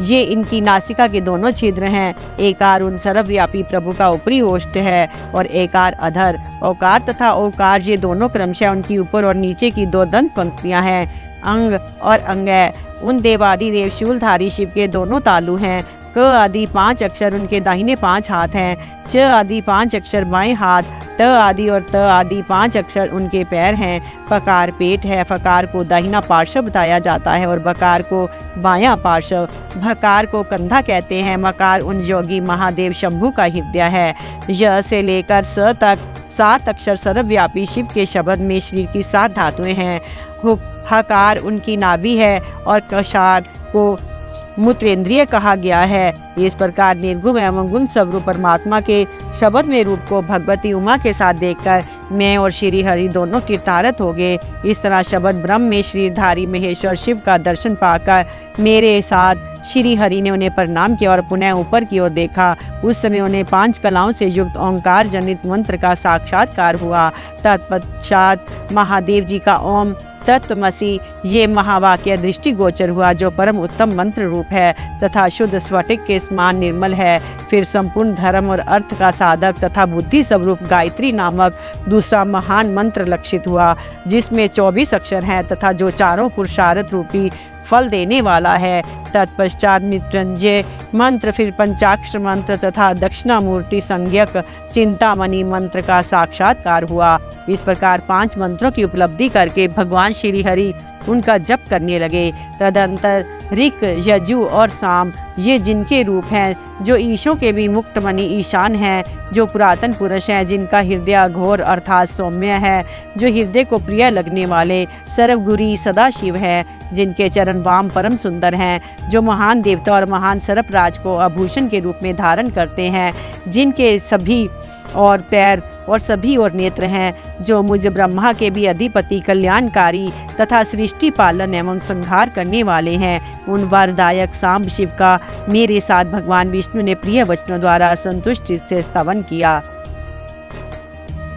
ये इनकी नासिका के दोनों छिद्र हैं। एकार उन सर्वव्यापी प्रभु का ऊपरी ओष्ठ है और एकार अधर। ओकार तथा ओकार ये दोनों क्रमशः उनकी ऊपर और नीचे की 2 दंत पंक्तियां हैं। अंग और अंगय उन देवादि देव शूलधारी शिव के दोनों तालु हैं। क आदि 5 अक्षर उनके दाहिने 5 हाथ हैं। च आदि 5 अक्षर बाएं हाथ। ट आदि और त आदि 5 अक्षर उनके पैर हैं। फकार पेट है। फकार को दाहिना पार्श्व बताया जाता है और बकार को बायां पार्श्व। भकार को कंधा कहते हैं। मकार उन योगी महादेव शंभु का हृदय है। य से लेकर स तक 7 अक्षर सर्वव्यापी शिव के शब्द में शरीर की 7 धातुएं हैं। हकार उनकी नाभि है और कशार को मूत्रेंद्रिय कहा गया है। इस प्रकार निर्गुण एवं गुण स्वरूप परमात्मा के शब्द में रूप को भगवती उमा के साथ देखकर मैं और श्री हरि दोनों कृतार्थ हो गए। इस तरह शब्द ब्रह्म में श्रीधारी महेश्वर शिव का दर्शन पाकर मेरे साथ श्री हरि ने उन्हें प्रणाम किया और पुनः ऊपर की ओर देखा। उस समय उन्हें 5 कलाओं से युक्त ओंकार जनित मंत्र का साक्षात्कार हुआ। तत्पश्चात महादेव जी का ओम तत्वमसि ये महावाक्य दृष्टिगोचर हुआ, जो परम उत्तम मंत्र रूप है तथा शुद्ध स्फटिक के समान निर्मल है। फिर संपूर्ण धर्म और अर्थ का साधक तथा बुद्धि स्वरूप गायत्री नामक दूसरा महान मंत्र लक्षित हुआ, जिसमें 24 अक्षर हैं तथा जो चारों पुरुषार्थ रूपी फल देने वाला है। तत्पश्चात मृत्युंजय मंत्र, फिर पंचाक्षर मंत्र तथा दक्षिणामूर्ति संज्ञक चिंतामणि मंत्र का साक्षात्कार हुआ। इस प्रकार 5 मंत्रों की उपलब्धि करके भगवान श्री हरि उनका जप करने लगे। तदंतर ऋक, यजु और साम ये जिनके रूप हैं, जो ईशों के भी मुक्त मणि ईशान हैं, जो पुरातन पुरुष हैं, जिनका हृदय घोर अर्थात सौम्य है, जो हृदय को प्रिय लगने वाले सर्वगुरी सदाशिव है, जिनके चरण वाम परम सुंदर हैं, जो महान देवता और महान सर्पराज को आभूषण के रूप में धारण करते हैं, जिनके सभी और पैर और सभी और नेत्र हैं, जो मुझ ब्रह्मा के भी अधिपति कल्याणकारी तथा सृष्टि पालन एवं संहार करने वाले हैं, उन वरदायक सांब शिव का मेरे साथ भगवान विष्णु ने प्रिय वचनों द्वारा संतुष्टि से स्तवन किया।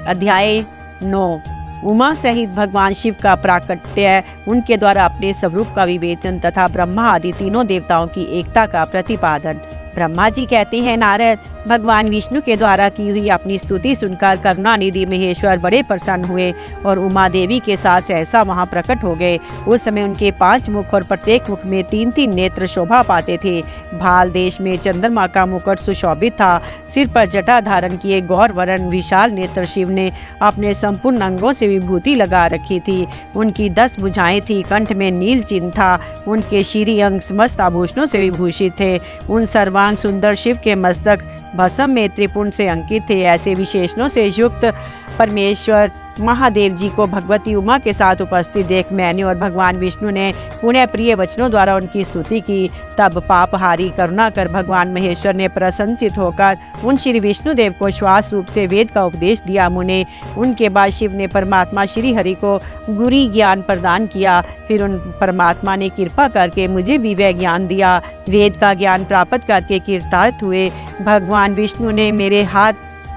अध्याय 9। उमा सहित भगवान शिव का प्राकट्य, उनके द्वारा अपने स्वरूप का विवेचन तथा ब्रह्मा आदि तीनों देवताओं की एकता का प्रतिपादन। ब्रह्मा जी कहते हैं, नारद, भगवान विष्णु के द्वारा की हुई अपनी स्तुति सुनकर करुणानिधि महेश्वर बड़े प्रसन्न हुए और उमा देवी के साथ सहसा वहां प्रकट हो गए। उस समय उनके 5 मुख और प्रत्येक मुख में 3-3 नेत्र शोभा पाते थे। भाल देश में चंद्रमा का मुकुट सुशोभित था। सिर पर जटा धारण किए गौर वरण विशाल नेत्र शिव ने अपने संपूर्ण अंगों से विभूति लगा रखी थी। उनकी 10 भुजाएं थी, कंठ में नील चिन्ह था, उनके शीरी अंग समस्त आभूषणों से विभूषित थे। उन सर्वांग सुंदर शिव के मस्तक भस्म में त्रिपुंड से अंकित थे। ऐसे विशेषणों से युक्त परमेश्वर महादेव जी को भगवती उमा के साथ उपस्थित देख मैंने और भगवान विष्णु ने पुण्य प्रिय वचनों द्वारा उनकी स्तुति की। तब पापहारी करुणा कर भगवान महेश्वर ने प्रसन्नचित होकर उन श्री विष्णुदेव को श्वास रूप से वेद का उपदेश दिया। मुने उनके बाद शिव ने परमात्मा श्री हरि को गुरी ज्ञान प्रदान किया। फिर उन परमात्मा ने कृपा करके मुझे भी वह ज्ञान दिया। वेद का ज्ञान प्राप्त करके कृतार्थ हुए भगवान विष्णु ने मेरे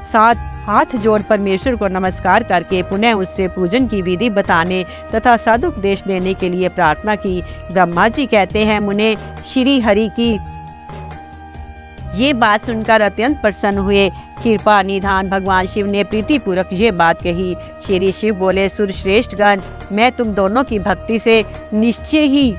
साथ हाथ जोड़ परमेश्वर को नमस्कार करके पुनः उससे पूजन की विधि बताने तथा सदुपदेश देने के लिए प्रार्थना की। ब्रह्मा जी कहते हैं, मुने श्री हरि की ये बात सुनकर अत्यंत प्रसन्न हुए। कृपा निधान भगवान शिव ने प्रीतिपूर्वक ये बात कही। श्री शिव बोले, सुरश्रेष्ठ गण, मैं तुम दोनों की भक्ति से निश्चय ही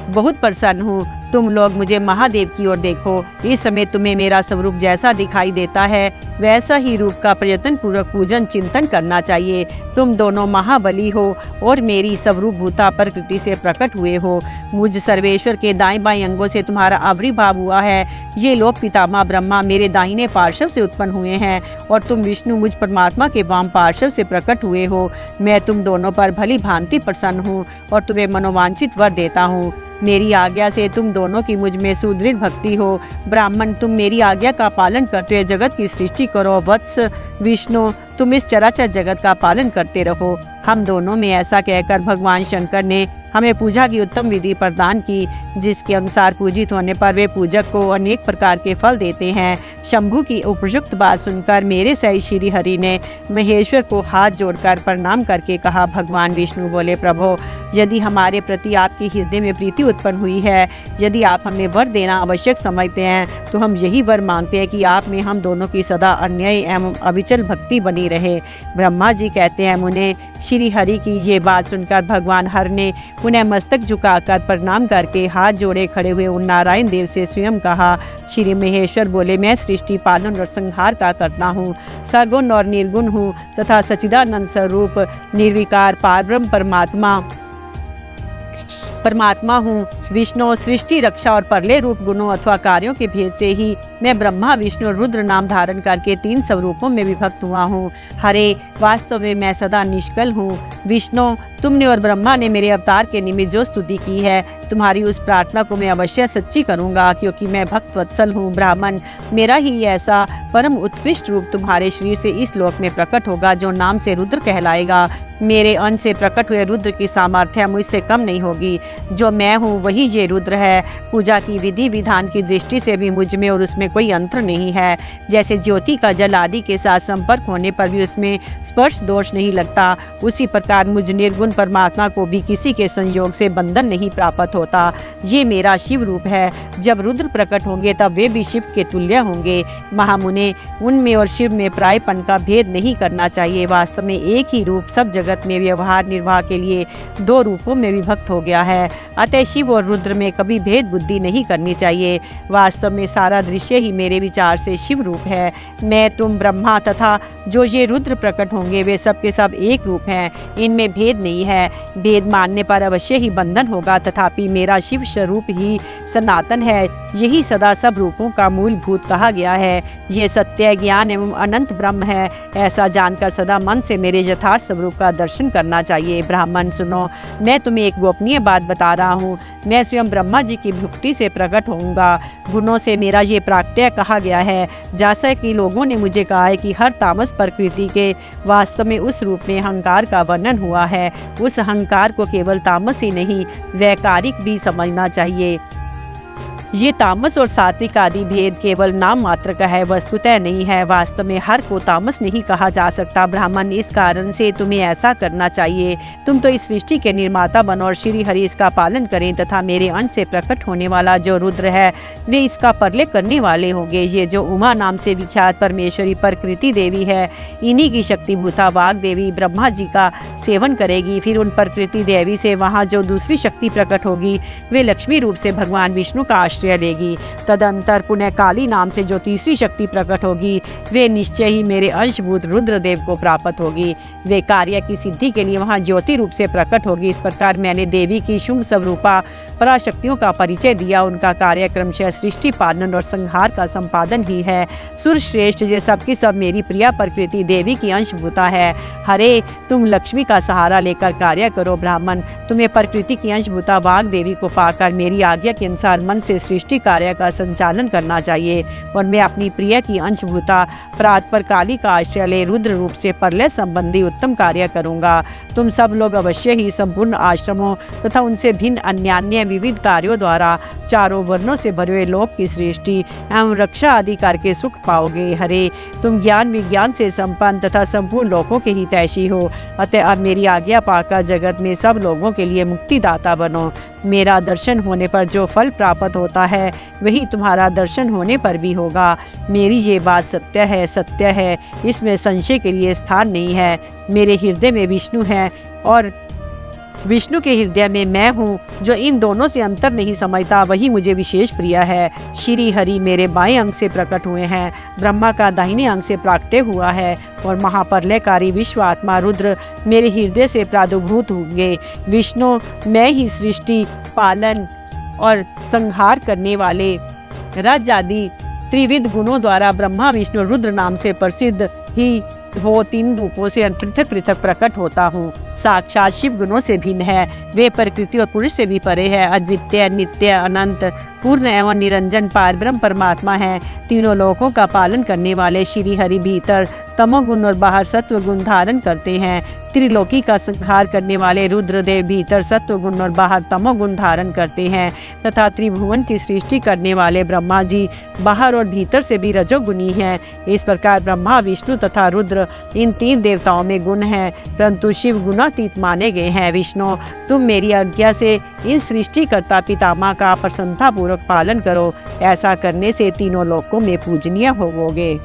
बहुत प्रसन्न हूँ। तुम लोग मुझे महादेव की ओर देखो। इस समय तुम्हें मेरा स्वरूप जैसा दिखाई देता है वैसा ही रूप का प्रयत्न पूर्वक पूजन चिंतन करना चाहिए। तुम दोनों महाबली हो और मेरी स्वरूप भूता प्रकृति से प्रकट हुए हो। मुझ सर्वेश्वर के दाएं बाएं अंगों से तुम्हारा आविर्भाव हुआ है। ये लोग पितामह ब्रह्मा मेरे दाहिने पार्श्व से उत्पन्न हुए हैं और तुम विष्णु मुझ परमात्मा के वाम पार्श्व से प्रकट हुए हो। मैं तुम दोनों पर भली भांति प्रसन्न हूँ और तुम्हें मनोवांछित वर देता हूँ। मेरी आज्ञा से तुम दोनों की मुझ में सुदृढ़ भक्ति हो। ब्राह्मण, तुम मेरी आज्ञा का पालन करते हुए जगत की सृष्टि करो। वत्स विष्णु, तुम इस चराचर जगत का पालन करते रहो। हम दोनों में ऐसा कहकर भगवान शंकर ने हमें पूजा की उत्तम विधि प्रदान की, जिसके अनुसार पूजित होने पर वे पूजक को अनेक प्रकार के फल देते हैं। शंभु की उपयुक्त बात सुनकर मेरे सही श्री हरि ने महेश्वर को हाथ जोड़कर प्रणाम करके कहा। भगवान विष्णु बोले, प्रभो, यदि हमारे प्रति आपके हृदय में प्रीति उत्पन्न हुई है, यदि आप हमें वर देना आवश्यक समझते हैं, तो हम यही वर मांगते हैं कि आप में हम दोनों की सदा अन्यायी एवं अविचल भक्ति बनी रहे। ब्रह्मा जी कहते हैं, मुने श्री हरि की ये बात सुनकर भगवान हर ने पुनः मस्तक झुकाकर प्रणाम करके हाथ जोड़े खड़े हुए उन नारायण देव से स्वयं कहा। श्री महेश्वर बोले, मैं सृष्टि पालन और संहार का करता हूँ, सगुण और निर्गुण हूँ तथा सच्चिदानंद स्वरूप निर्विकार पारब्रह्म परमात्मा हूँ। विष्णु सृष्टि रक्षा और परले रूप गुणों अथवा कार्यों के भेद से ही मैं ब्रह्मा विष्णु रुद्र नाम धारण करके 3 स्वरूपों में विभक्त हुआ हूँ। हरे, वास्तव में मैं सदा निष्कल हूँ। विष्णु, तुमने और ब्रह्मा ने मेरे अवतार के निमित्त जो स्तुति की है, तुम्हारी उस प्रार्थना को मैं अवश्य सच्ची करूँगा, क्योंकि मैं भक्त वत्सल हूँ। ब्राह्मण, मेरा ही ऐसा परम उत्कृष्ट रूप तुम्हारे शरीर से इस लोक में प्रकट होगा, जो नाम से रुद्र कहलाएगा। मेरे अंश से प्रकट हुए रुद्र की सामर्थ्य मुझसे कम नहीं होगी। जो मैं हूँ वही ये रुद्र है। पूजा की विधि विधान की दृष्टि से भी मुझ में और उसमें कोई अंतर नहीं है। जैसे ज्योति का जल आदि के साथ संपर्क होने पर भी उसमें स्पर्श दोष नहीं लगता, उसी प्रकार मुझ निर्गुण परमात्मा को भी किसी के संयोग से बंधन नहीं प्राप्त होता। ये मेरा शिव रूप है। जब रुद्र प्रकट होंगे तब वे भी शिव के तुल्य होंगे। महामुने, उनमें और शिव में प्रायपन का भेद नहीं करना चाहिए। वास्तव में एक ही रूप सब जगत में व्यवहार निर्वाह के लिए दो रूपों में विभक्त हो गया है। अतः शिव और रुद्र में कभी भेद बुद्धि नहीं करनी चाहिए। वास्तव में सारा दृश्य ही मेरे विचार से शिव रूप है। मैं, तुम, ब्रह्मा तथा जो ये रुद्र प्रकट होंगे वे सब के सब एक रूप हैं। इनमें भेद नहीं है। भेद मानने पर अवश्य ही बंधन होगा, तथापि मेरा शिव स्वरूप ही सनातन है। यही सदा सब रूपों का मूलभूत कहा गया है। ये सत्य, ज्ञान एवं अनंत ब्रह्म है। ऐसा जानकर सदा मन से मेरे यथार्थ स्वरूप का दर्शन करना चाहिए। ब्राह्मण सुनो, मैं तुम्हें एक गोपनीय बात बता रहा हूँ। मैं स्वयं ब्रह्मा जी की भुक्ति से प्रकट होऊंगा। गुणों से मेरा ये प्राकट्य कहा गया है। जैसा कि लोगों ने मुझे कहा है कि हर तामस प्रकृति के वास्तव में उस रूप में अहंकार का वर्णन हुआ है। उस अहंकार को केवल तामस ही नहीं, वैकारिक भी समझना चाहिए। ये तामस और सात्विक आदि भेद केवल नाम मात्र का है, वस्तुतः नहीं है। वास्तव में हर को तामस नहीं कहा जा सकता। ब्राह्मण, इस कारण से तुम्हें ऐसा करना चाहिए। तुम तो इस सृष्टि के निर्माता बनो और श्री हरि इसका पालन करें, तथा मेरे अंश से प्रकट होने वाला जो रुद्र है वे इसका परलय करने वाले होंगे। ये जो उमा नाम से विख्यात परमेश्वरी प्रकृति देवी है, इन्हीं की शक्तिभूता वाग देवी ब्रह्मा जी का सेवन करेगी। फिर उन प्रकृति देवी से वहाँ जो दूसरी शक्ति प्रकट होगी वे लक्ष्मी रूप से भगवान विष्णु का आश्रय लेगी। तदंतर पुनः काली नाम से जो तीसरी शक्ति प्रकट होगी वे निश्चय ही मेरे अंशभूत रुद्रदेव को प्राप्त होगी। वे कार्य की सिद्धि के लिए वहाँ ज्योति रूप से प्रकट होगी। इस प्रकार मैंने देवी की शुंभ स्वरूपा पराशक्तियों का परिचय दिया। उनका कार्य क्रमशः सृष्टि पालन और संहार का संपादन ही है। सुर श्रेष्ठ जे सबकी सब मेरी प्रिया प्रकृति देवी की अंशभूता है। हरे, तुम लक्ष्मी का सहारा लेकर कार्य करो। ब्राह्मण, तुम्हें प्रकृति की अंशभूता वाग देवी को पाकर मेरी आज्ञा के अनुसार मन से सृष्टि कार्य का संचालन करना चाहिए। और मैं अपनी प्रिय की अंशभूता प्रात पर काली का आश्रय ले रुद्र रूप से प्रलय संबंधी उत्तम कार्य करूंगा। तुम सब लोग अवश्य ही संपूर्ण आश्रमों तथा उनसे भिन्न अन्यान्य विविध कार्यों द्वारा चारों वर्णों से भरे हुए लोक की सृष्टि एवं रक्षा आदि करके सुख पाओगे। हरे, तुम ज्ञान विज्ञान से संपन्न तथा संपूर्ण लोकों के हितैषी हो। अतः अब मेरी आज्ञा पाकर जगत में सब लोगों के लिए मुक्तिदाता बनो। मेरा दर्शन होने पर जो फल प्राप्त होता है वही तुम्हारा दर्शन होने पर भी होगा। मेरी ये बात सत्य है, इसमें संशय के लिए स्थान नहीं है। मेरे हृदय में विष्णु है और विष्णु के हृदय में मैं हूँ। जो इन दोनों से अंतर नहीं समझता वही मुझे विशेष प्रिय है। श्री हरि मेरे बाएं अंग से प्रकट हुए हैं, ब्रह्मा का दाहिने अंग से प्राकट्य हुआ है और महाप्रलयकारी विश्व आत्मा रुद्र मेरे हृदय से प्रादुर्भूत होंगे। विष्णु मैं ही सृष्टि पालन और संहार करने वाले रज आदि त्रिविध गुणों द्वारा ब्रह्मा विष्णु रुद्र नाम से प्रसिद्ध ही हो तीन रूपों से पृथक पृथक प्रकट होता हूँ। साक्षात शिव गुणों से भिन्न है। वे प्रकृति और पुरुष से भी परे है। अद्वितीय, नित्य, अनंत, पूर्ण एवं निरंजन पार ब्रह्म परमात्मा है। तीनों लोकों का पालन करने वाले श्री हरि भीतर तमोगुण और बाहर सत्व गुण धारण करते हैं। त्रिलोकी का संहार करने वाले रुद्रदेव भीतर सत्व गुण और बाहर तमोगुण धारण करते हैं तथा त्रिभुवन की सृष्टि करने वाले ब्रह्मा जी बाहर और भीतर से भी रजोगुणी हैं। इस प्रकार ब्रह्मा, विष्णु तथा रुद्र इन तीन देवताओं में गुण हैं, परंतु शिव गुणातीत माने गए हैं। विष्णु, तुम मेरी आज्ञा से इन सृष्टिकर्ता पितामह का प्रसन्नतापूर्वक पालन करो। ऐसा करने से तीनों लोकों में पूजनीय होवोगे।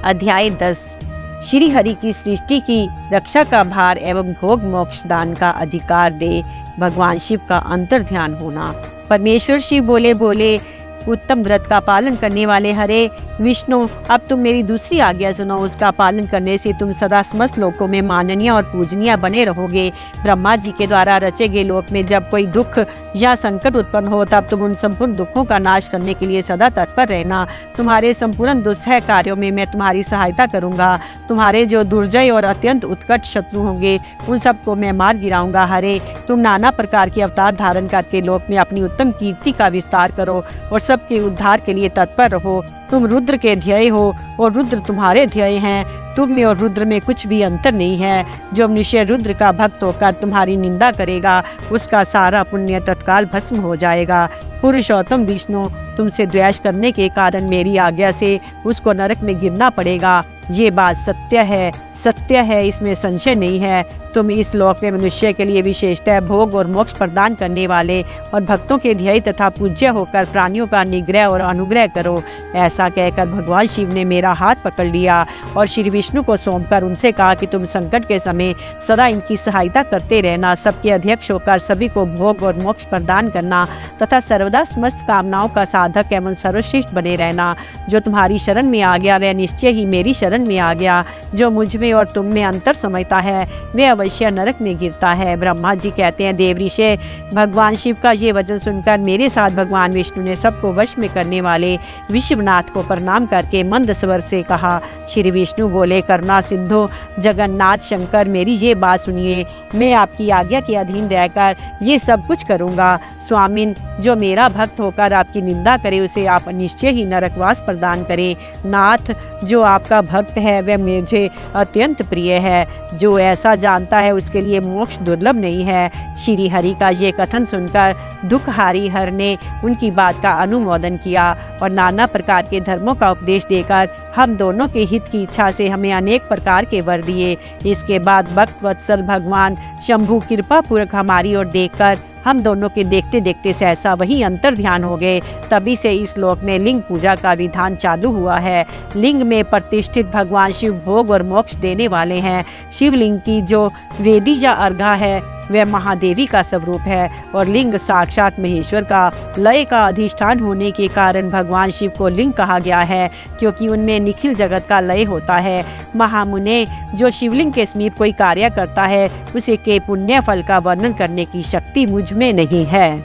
अध्याय 10। श्री हरि की सृष्टि की रक्षा का भार एवं भोग मोक्ष दान का अधिकार दे भगवान शिव का अंतर ध्यान होना। परमेश्वर शिव बोले उत्तम व्रत का पालन करने वाले हरे विष्णु, अब तुम मेरी दूसरी आज्ञा सुनो। उसका पालन करने से तुम सदा समस्त लोकों में माननीय और पूजनीय बने रहोगे। ब्रह्मा जी के द्वारा रचे गए लोक में जब कोई दुख या संकट उत्पन्न हो तब तुम उन संपूर्ण दुखों का नाश करने के लिए सदा तत्पर रहना। तुम्हारे संपूर्ण दुस्सह कार्यों में मैं तुम्हारी सहायता करूंगा। तुम्हारे जो दुर्जय और अत्यंत उत्कट शत्रु होंगे उन सबको मैं मार गिराऊंगा। हरे, तुम नाना प्रकार के अवतार धारण करके लोक में अपनी उत्तम कीर्ति का विस्तार करो और सबके उद्धार के लिए तत्पर रहो। तुम रुद्र के ध्येय हो और रुद्र तुम्हारे ध्येय हैं। तुम में और रुद्र में कुछ भी अंतर नहीं है। जो मनुष्य रुद्र का भक्त होकर तुम्हारी निंदा करेगा उसका सारा पुण्य तत्काल भस्म हो जाएगा। पुरुषोत्तम विष्णु, तुमसे द्वेष करने के कारण मेरी आज्ञा से उसको नरक में गिरना पड़ेगा। ये बात सत्य है, इसमें संशय नहीं है। तुम इस लोक में मनुष्य के लिए विशेषतः भोग और मोक्ष प्रदान करने वाले और भक्तों के ध्येय तथा पूज्य होकर प्राणियों का निग्रह और अनुग्रह करो। ऐसा कहकर भगवान शिव ने मेरा हाथ पकड़ लिया और श्री विष्णु को सौंपकर उनसे कहा कि तुम संकट के समय सदा इनकी सहायता करते रहना, सबके अध्यक्ष होकर सभी को भोग और मोक्ष प्रदान करना तथा सर्वदा समस्त कामनाओं का साधक एवं सर्वश्रेष्ठ बने रहना। जो तुम्हारी शरण में आ गया वह निश्चय ही मेरी शरण में आ गया। जो मुझ में और तुम में अंतर समझता है वह अवश्य नरक में गिरता है। ब्रह्मा जी कहते हैं, देवऋषि, भगवान शिव का ये वचन सुनकर मेरे साथ भगवान विष्णु ने सबको वश में करने वाले विश्वनाथ को प्रणाम करके मंद स्वर से कहा। श्री विष्णु बोले, करुणा सिंधु जगन्नाथ शंकर, मेरी ये बात सुनिए। मैं आपकी आज्ञा के अधीन रहकर ये सब कुछ करूँगा। स्वामिन, जो मेरा भक्त होकर आपकी निंदा करे उसे आप निश्चय ही नरकवास प्रदान करें। नाथ, जो आपका भक्त है वह मुझे अत्यंत प्रिय है। जो ऐसा जानता है उसके लिए मोक्ष दुर्लभ नहीं है। श्री हरि का ये कथन सुनकर दुखहारी हर ने उनकी बात का अनुमोदन किया और नाना प्रकार के धर्मों का उपदेश देकर हम दोनों के हित की इच्छा से हमें अनेक प्रकार के वर दिए। इसके बाद भक्त वत्सल भगवान शंभु कृपा पूर्वक हमारी ओर देखकर हम दोनों के देखते देखते सहसा वही अंतर ध्यान हो गए। तभी से इस लोक में लिंग पूजा का विधान चालू हुआ है। लिंग में प्रतिष्ठित भगवान शिव भोग और मोक्ष देने वाले हैं। शिवलिंग की जो वेदी या अर्घा है वह महादेवी का स्वरूप है और लिंग साक्षात महेश्वर का लय का अधिष्ठान होने के कारण भगवान शिव को लिंग कहा गया है, क्योंकि उनमें निखिल जगत का लय होता है। महामुने, जो शिवलिंग के समीप कोई कार्य करता है उसे के पुण्य फल का वर्णन करने की शक्ति मुझ में नहीं है।